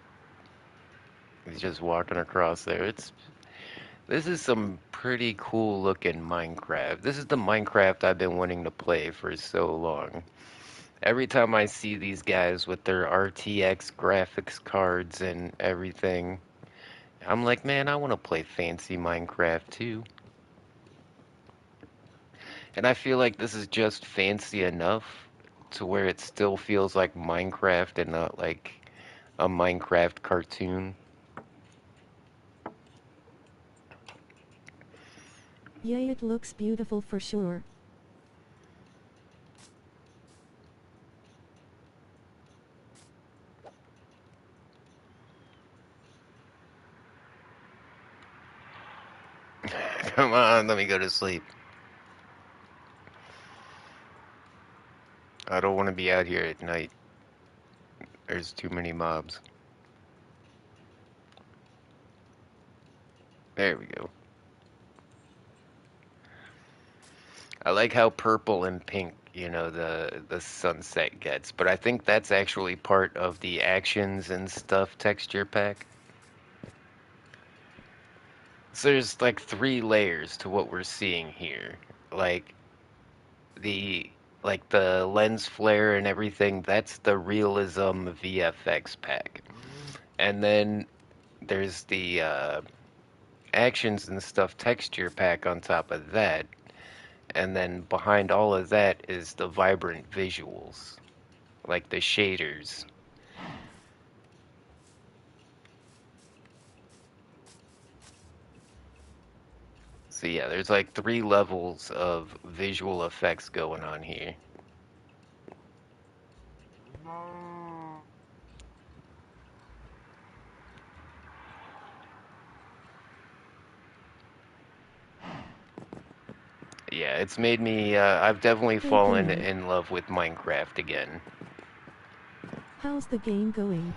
he's just walking across there. This is some pretty cool looking Minecraft. This is the Minecraft I've been wanting to play for so long. Every time I see these guys with their RTX graphics cards and everything, I'm like, man, I want to play fancy Minecraft too. And I feel like this is just fancy enough to where it still feels like Minecraft and not like a Minecraft cartoon. Yeah, it looks beautiful for sure. Come on, let me go to sleep. I don't want to be out here at night. There's too many mobs. There we go. I like how purple and pink, the sunset gets, but I think that's actually part of the actions and stuff texture pack. So there's like three layers to what we're seeing here. Like the the lens flare and everything, that's the realism VFX pack. And then there's the actions and stuff texture pack on top of that. And then behind all of that is the vibrant visuals, like the shaders. So yeah, there's like three levels of visual effects going on here. Yeah, it's made me, I've definitely Hey fallen gamer, in love with Minecraft again. how's the game going?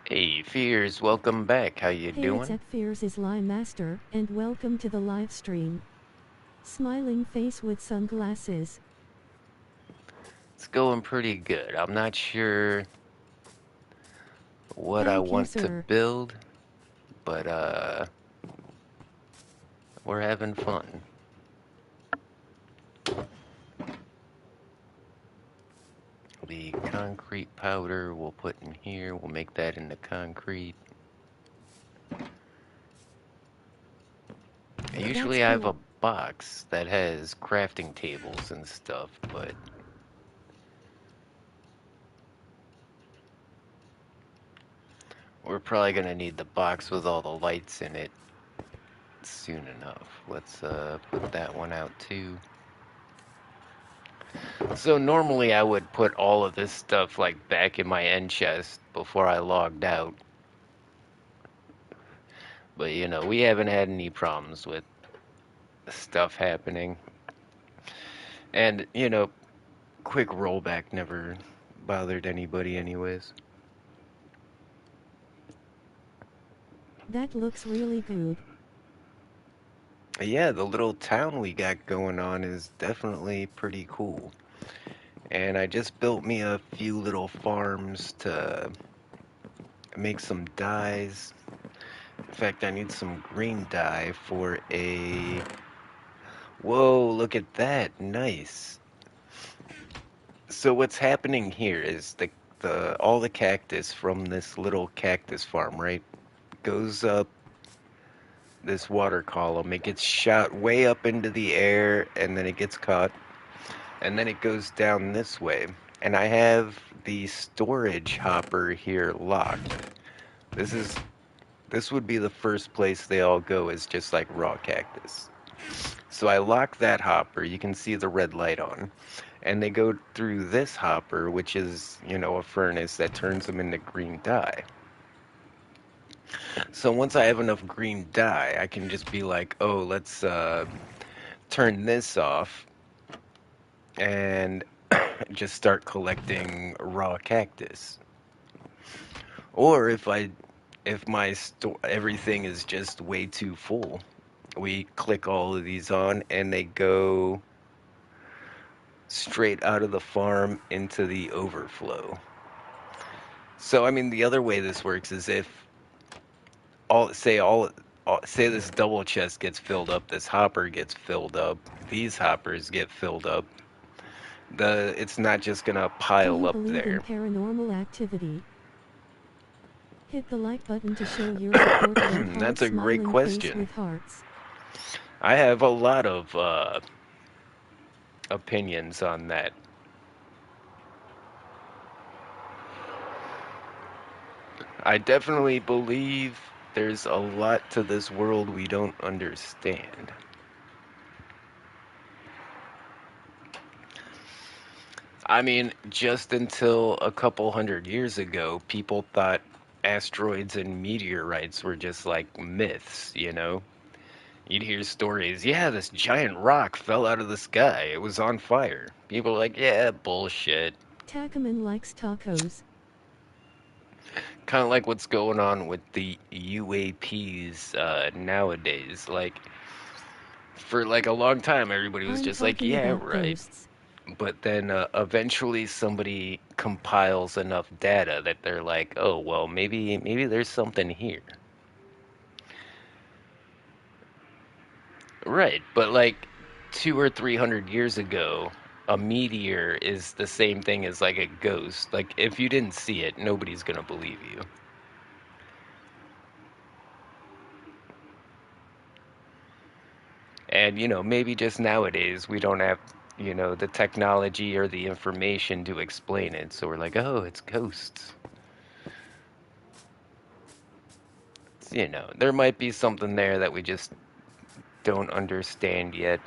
Hey, Fears, welcome back. How you Hey, it's doing? Fears is Lime Master, and welcome to the live stream. Smiling face with sunglasses. It's going pretty good. I'm not sure what I Thank you, want to sir. build, but we're having fun. The concrete powder we'll put in here. We'll make that into concrete. That's Usually I have cool. a box that has crafting tables and stuff, but we're probably gonna need the box with all the lights in it soon enough. Let's put that one out too. So normally I would put all of this stuff like back in my end chest before I logged out. But we haven't had any problems with stuff happening. And, quick rollback never bothered anybody anyways. That looks really good. Yeah, the little town we got going on is definitely pretty cool. And I just built me a few little farms to make some dyes. In fact, I need some green dye for a... Whoa, look at that. Nice. So what's happening here is the all the cactus from this little cactus farm, right, goes up this water column. It gets shot way up into the air and then it gets caught and then it goes down this way. And I have the storage hopper here locked. This is this would be the first place they all go is just like raw cactus. So I lock that hopper. You can see the red light on. And they go through this hopper, which is, a furnace that turns them into green dye. So once I have enough green dye, I can just be like, oh, let's turn this off and just start collecting raw cactus. Or if my everything is just way too full, we click all of these on and they go straight out of the farm into the overflow. So I mean, the other way this works is if say this double chest gets filled up, this hopper gets filled up, these hoppers get filled up. It's not just gonna Do pile you up believe in there. paranormal activity? Hit the like button to show your support red heart That's a great smiling face question. with hearts. I have a lot of opinions on that. I definitely believe there's a lot to this world we don't understand. I mean, just until a couple hundred years ago, people thought asteroids and meteorites were just like myths, You'd hear stories, yeah, this giant rock fell out of the sky. It was on fire. People are like, yeah, bullshit. Tacaman likes tacos. Kind of like what's going on with the UAPs nowadays. Like, for like a long time, everybody was I'm just like, talking yeah, about right. ghosts. But then eventually somebody compiles enough data that they're like, oh, well, maybe there's something here. Right, but like 200 or 300 years ago, a meteor is the same thing as like a ghost. Like if you didn't see it, nobody's gonna believe you. And maybe just nowadays we don't have, the technology or the information to explain it. So we're like, oh, it's ghosts. There might be something there that we just don't understand yet.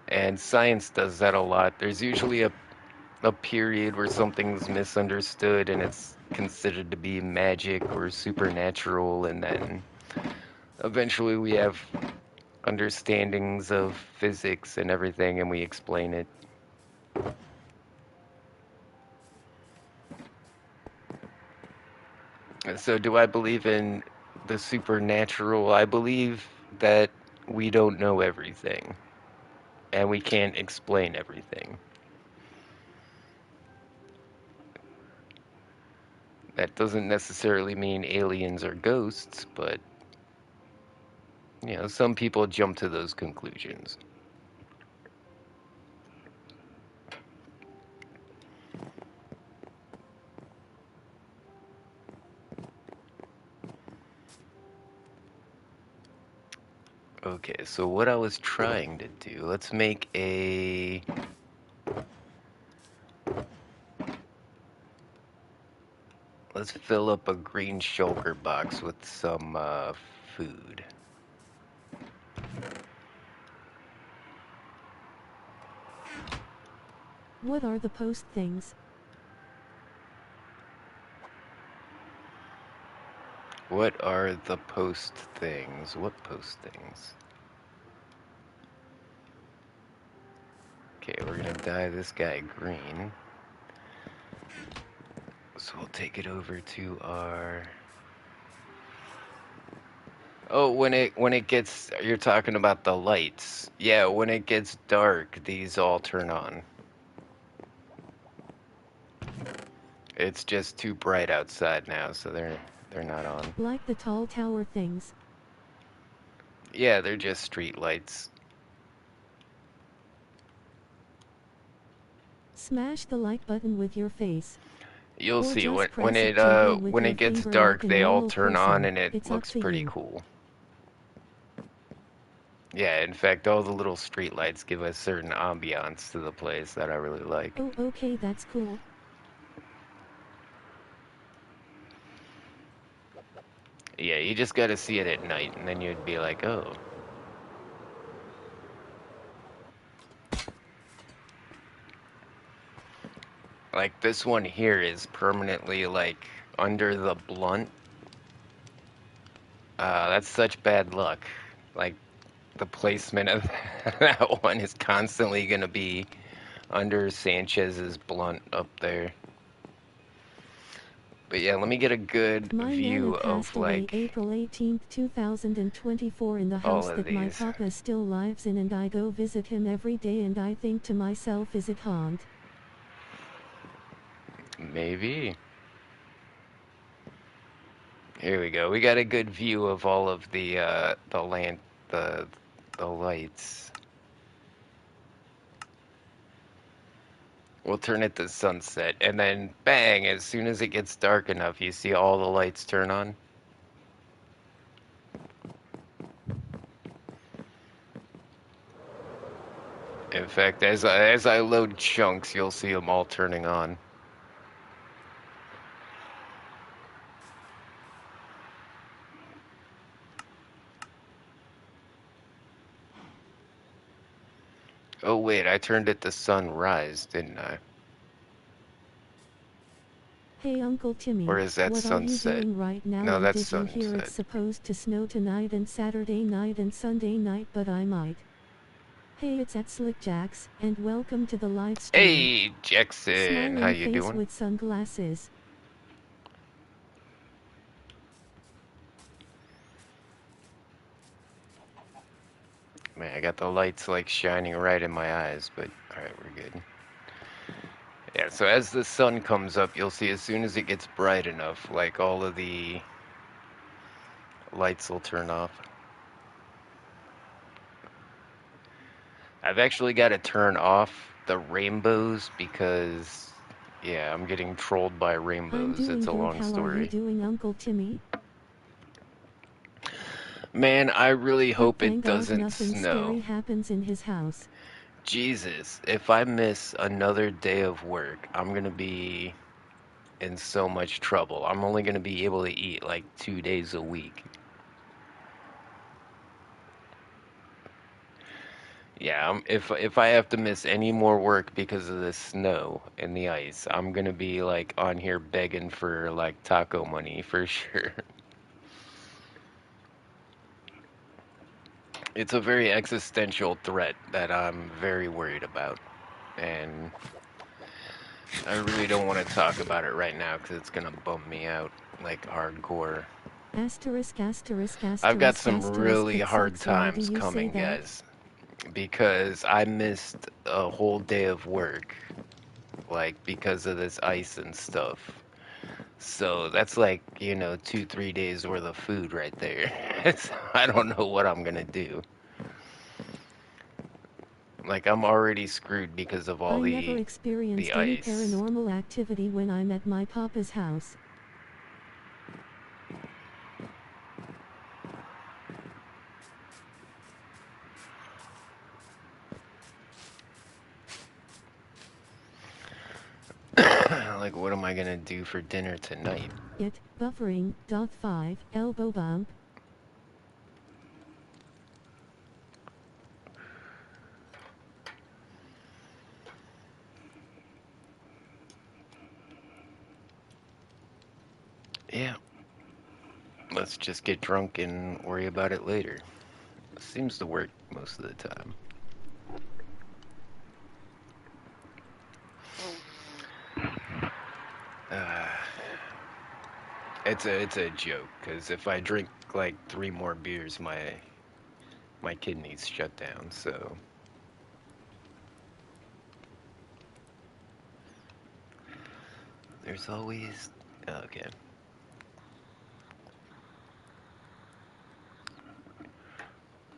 And science does that a lot. There's usually a period where something's misunderstood and it's considered to be magic or supernatural, and then eventually we have understandings of physics and everything and we explain it. So, do I believe in the supernatural? I believe that we don't know everything and we can't explain everything. That doesn't necessarily mean aliens are ghosts, but some people jump to those conclusions. Okay, so what I was trying to do, let's fill up a green shulker box with some food. What are the post things? What are the post things? What post things? Okay, we're gonna dye this guy green. So we'll take it over to our... Oh, when it gets, you're talking about the lights. Yeah, when it gets dark, these all turn on. It's just too bright outside now, so they're not on. Like the tall tower things. Yeah, they're just street lights. Smash the like button with your face. You'll Or see just press it gently with when your it gets finger like dark, a they all normal turn on person. and it It's up looks to pretty you. cool. Yeah, in fact, all the little street lights give a certain ambiance to the place that I really like. Oh, okay, that's cool. Yeah, you just gotta see it at night, and then you'd be like, oh. Like this one here is permanently like under the blunt. That's such bad luck. Like the placement of that one is constantly gonna be under Sanchez's blunt up there. But yeah, let me get a good My Nana view of passed away like April 18, 2024 in the all house of that my these. papa still lives in, and I go visit him every day and I think to myself, is it haunt? Maybe. Here we go. We got a good view of all of the land the the lights. We'll turn it to sunset and then bang, as soon as it gets dark enough, you see all the lights turn on. In fact, as I load chunks, you'll see them all turning on. Oh wait, I turned it to sunrise, didn't I? Hey Uncle Or Timmy, is that what are you sunset? doing right now? No, And that's did you hear sunset. it's supposed to snow tonight and Saturday night and Sunday night, but I might. Hey, it's at Slick Jacks, and welcome to the live stream. Hey, Jackson, how Smiling you face doing? with sunglasses. Man, I got the lights like shining right in my eyes, but alright, we're good. Yeah, so as the sun comes up, you'll see as soon as it gets bright enough, like all of the lights will turn off. I've actually got to turn off the rainbows because, yeah, I'm getting trolled by I'm rainbows. doing It's a good. long How are you story. doing, Uncle Timmy? Man, I really Good, hope it thank God doesn't nothing snow. scary happens in his house. Jesus, if I miss another day of work, I'm gonna be in so much trouble. I'm only gonna be able to eat like 2 days a week. Yeah, if I have to miss any more work because of the snow and the ice, I'm gonna be like on here begging for like taco money for sure. It's a very existential threat that I'm very worried about, and I really don't want to talk about it right now because it's gonna bum me out like hardcore. Asterisk, asterisk, I've got asterisk, some asterisk, really it hard sucks. Why do times you say coming, that? guys, because I missed a whole day of work, like because of this ice and stuff. So that's like, 2, 3 days worth of food right there. I don't know what I'm gonna do. Like I'm already screwed because of all I never the experienced any ice. paranormal activity when I'm at my papa's house. Like what am I gonna do for dinner tonight? It, buffering, dot 5, elbow bump. Yeah, let's just get drunk and worry about it later. Seems to work most of the time. Uh, it's a joke because if I drink like 3 more beers, my kidneys shut down. So there's always okay.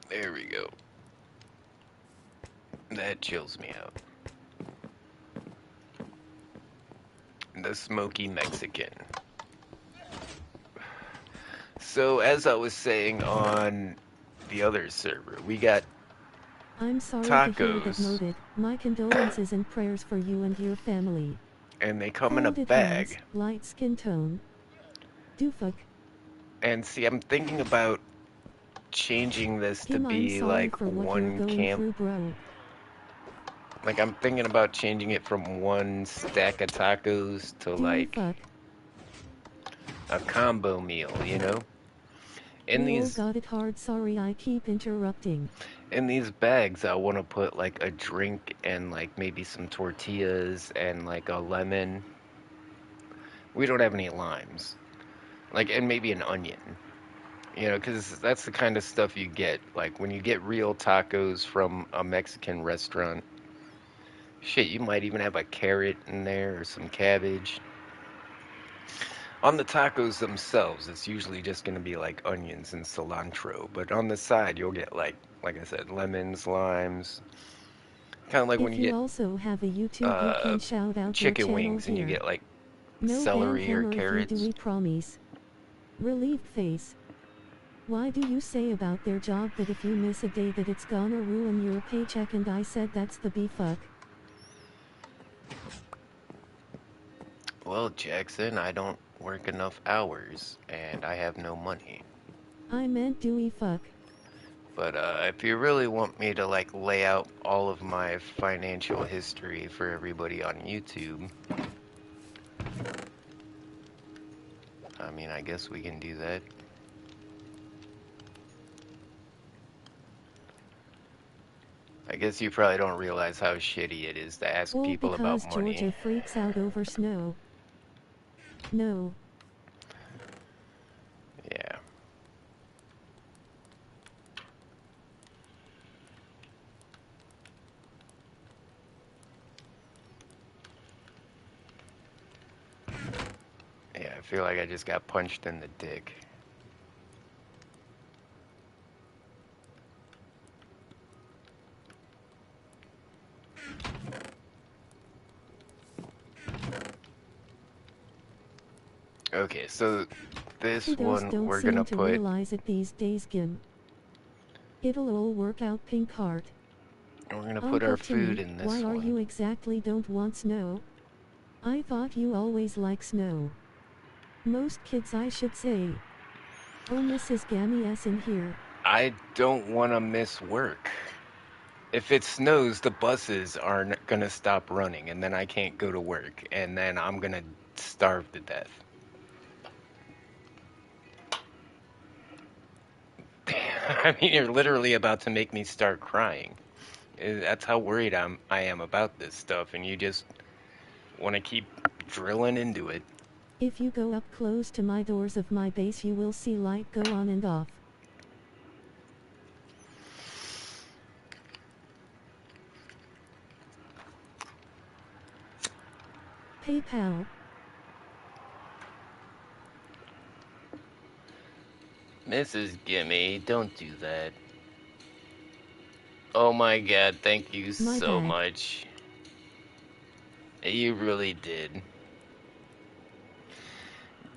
There we go. That chills me out. The smoky Mexican. So as I was saying on the other server, we got I'm sorry to hear that. tacos, Noted. My condolences and prayers for you and your family. and they come in a Folded hands, bag. light skin tone. Doofuk. And see, I'm thinking about changing this to Him, I'm be sorry like for what you're one going camp. through, bro. Like I'm thinking about changing it from one stack of tacos to Dewey like fuck. a combo meal. In We all these got it hard. Sorry I keep interrupting. in these bags, I want to put like a drink and like maybe some tortillas and like a lemon. We don't have any limes. Like and maybe an onion. Because that's the kind of stuff you get. Like when you get real tacos from a Mexican restaurant, shit, you might even have a carrot in there or some cabbage. On the tacos themselves, it's usually just going to be like onions and cilantro, but on the side, you'll get like I said, lemons, limes. Kind of like when If you you get also have a YouTube, you uh, can shout out your chicken channel wings and you here. get like No ban celery or hammer if you do, carrots. we promise. Relieved face. Why do you say about their job that if you miss a day that it's gonna ruin your paycheck? And I said that's the B-fuck. Well, Jackson, I don't work enough hours and I have no money. I meant Dewey fuck. But if you really want me to like lay out all of my financial history for everybody on YouTube, I mean, I guess we can do that. I guess you probably don't realize how shitty it is to ask Well, people about because money. Georgia freaks out over snow. No. Yeah. Yeah, I feel like I just got punched in the dick. Okay, so this Kiddos one don't we're seem gonna to put realize it these days, Gim. It'll all work out, pink heart. our Uncle food Timmy, in why this are one. you exactly don't want snow? I thought you always like snow. Most kids, I should say. Oh, Mrs. Gammy S in here. I don't want to miss work. If it snows, the buses aren't gonna stop running, and then I can't go to work, and then I'm gonna starve to death. I mean, you're literally about to make me start crying. That's how worried I am about this stuff, and you just want to keep drilling into it. If you go up close to my doors of my base, you will see light go on and off. PayPal. Mrs. Gimme, don't do that. Oh my god, thank you My so bad. much. You really did.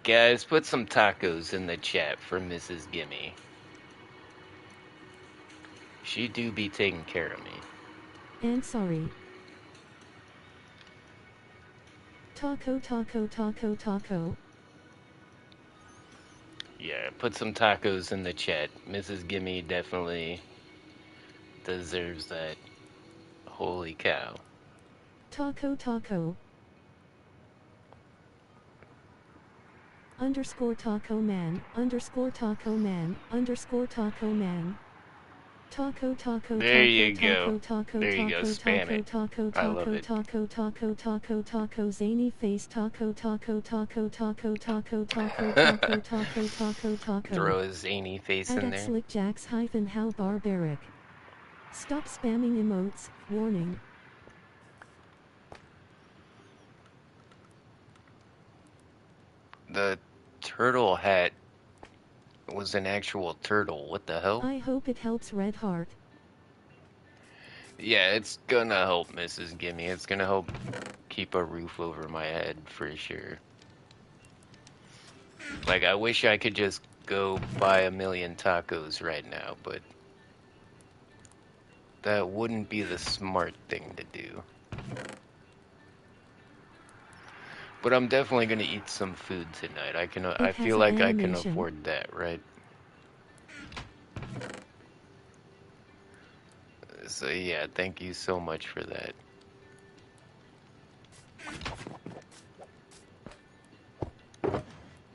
Guys, put some tacos in the chat for Mrs. Gimme. She do be taking care of me. And sorry. Taco, taco, taco, taco. Yeah, put some tacos in the chat. Mrs. Gimme definitely deserves that. Holy cow. Taco, taco. Underscore taco man. Underscore taco man. Underscore taco man. Taco, taco, There taco, you go. taco, taco, There you go. taco, Spam taco, it. taco, I love taco, it. taco, taco, taco, taco, zany face, taco, taco, taco, taco, taco, taco, taco, taco, taco, taco. Throw a zany face Add in at there. slickjacks hyphen how barbaric. Stop spamming emotes, warning. The turtle hat was an actual turtle. What the hell? I hope it helps Red Heart. Yeah, it's gonna help, Mrs. Gimme. It's gonna help keep a roof over my head for sure. Like, I wish I could just go buy a million tacos right now, but that wouldn't be the smart thing to do. But I'm definitely gonna eat some food tonight. It I has feel a like I can animation. afford that, right? So yeah, thank you so much for that.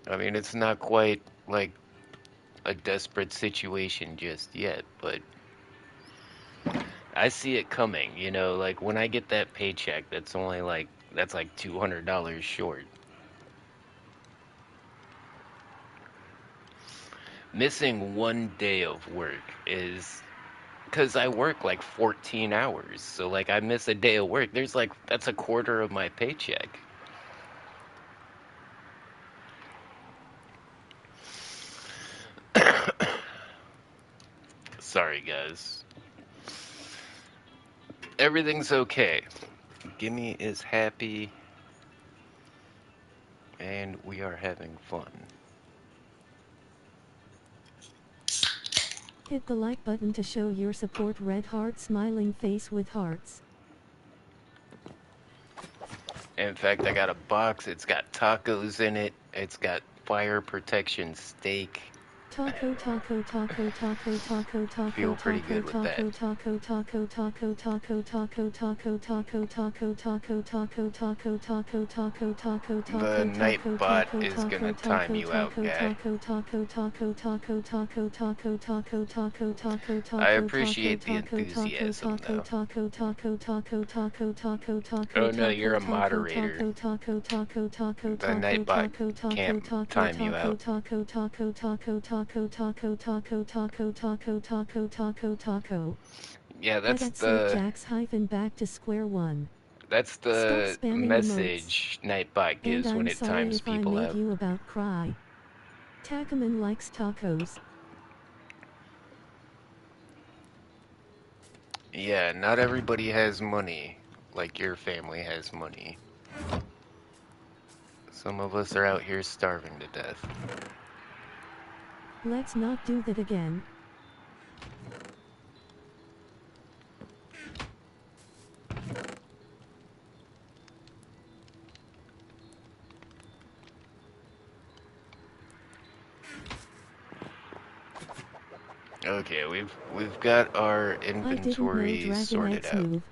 I mean, it's not quite like a desperate situation just yet, but I see it coming, you know, like when I get that paycheck that's like $200 short. Missing one day of work is because I work like 14 hours. So like I miss a day of work, there's like that's a quarter of my paycheck. Sorry guys. Everything's okay. Gimme is happy and we are having fun. Hit the like button to show your support. Red Heart smiling face with hearts. In fact, I got a box. It's got tacos in it. It's got fire protection steak. Taco taco taco taco taco taco Feel pretty taco good with that. taco taco taco taco taco taco taco taco taco taco taco taco taco taco taco The taco taco Nightbot taco is taco gonna time taco you out, taco guy. taco taco taco taco taco taco taco taco taco I taco taco appreciate the taco taco enthusiasm, taco though. taco taco taco taco taco taco Oh no, taco you're a taco moderator. taco taco taco taco The taco Nightbot taco taco can't taco time you taco out. taco taco taco taco taco taco taco taco taco taco taco. Yeah, I got sick Jax hyphen back to square one. that's Stop the spamming emotes. message Nightbot And gives when I'm it sorry times if I people made out. you about cry. Takaman likes tacos. Yeah, not everybody has money like your family has money. Some of us are out here starving to death. Let's not do that again. Okay, we've got our I didn't know inventory Dragon sorted Eggs out. move.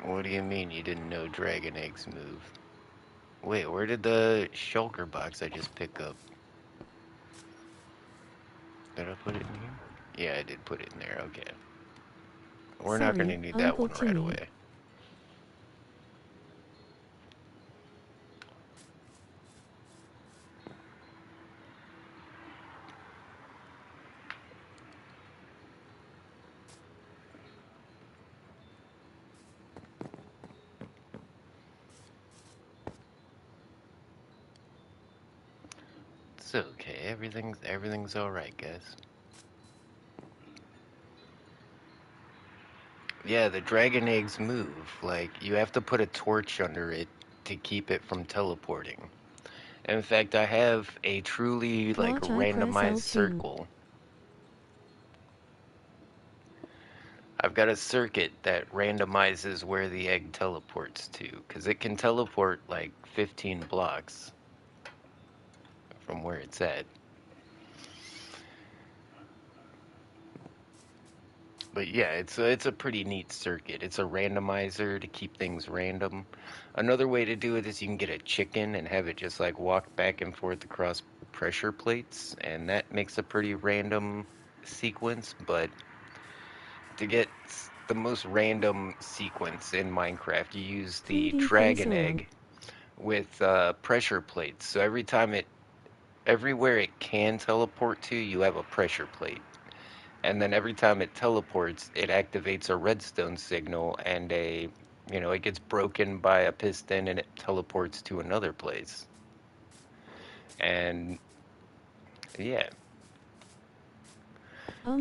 What do you mean you didn't know dragon eggs move? Wait, where did the shulker box I just pick up? Did I put it in here? Yeah, I did put it in there. Okay. We're not gonna Sorry, need that Uncle one right Timmy. away. It's okay. Everything's all right, guys. Yeah, the dragon eggs move. Like you have to put a torch under it to keep it from teleporting. In fact, I have a truly like Watch I press randomized L2. circle. I've got a circuit that randomizes where the egg teleports to, because it can teleport like 15 blocks from where it's at. But yeah, it's a pretty neat circuit. It's a randomizer to keep things random. Another way to do it is you can get a chicken and have it just like walk back and forth across pressure plates, and that makes a pretty random sequence. But to get the most random sequence in Minecraft, you use the 3D face dragon orb. egg with pressure plates. So everywhere it can teleport to, you have a pressure plate. And then every time it teleports, it activates a redstone signal and it gets broken by a piston and it teleports to another place. And yeah,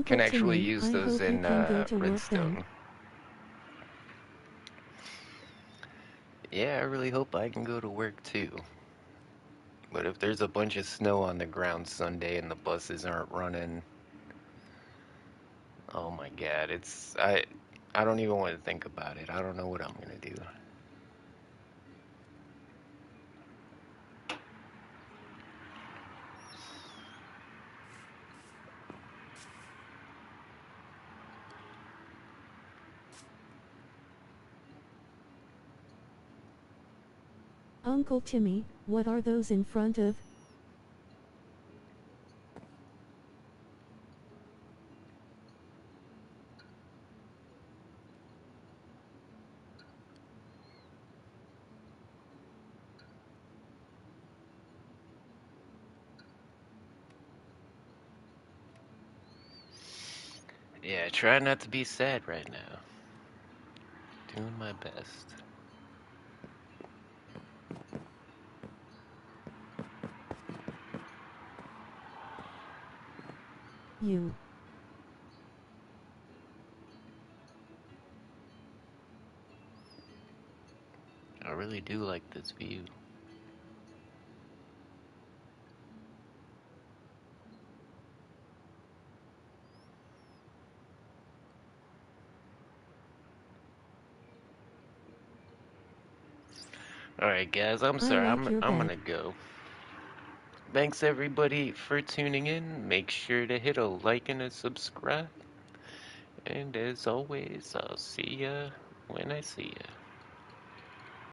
can Uncle actually Timmy, use I those hope you in can go to work then. redstone. Yeah, I really hope I can go to work too. But if there's a bunch of snow on the ground Sunday and the buses aren't running, oh my God, I don't even want to think about it. I don't know what I'm gonna do. Uncle Timmy, what are those in front of? Yeah, try not to be sad right now. Doing my best. You. I really do like this view. All right, guys. I'm I sorry. like I'm your I'm bed. gonna go. Thanks everybody for tuning in. Make sure to hit a like and a subscribe. And as always, I'll see ya when I see ya.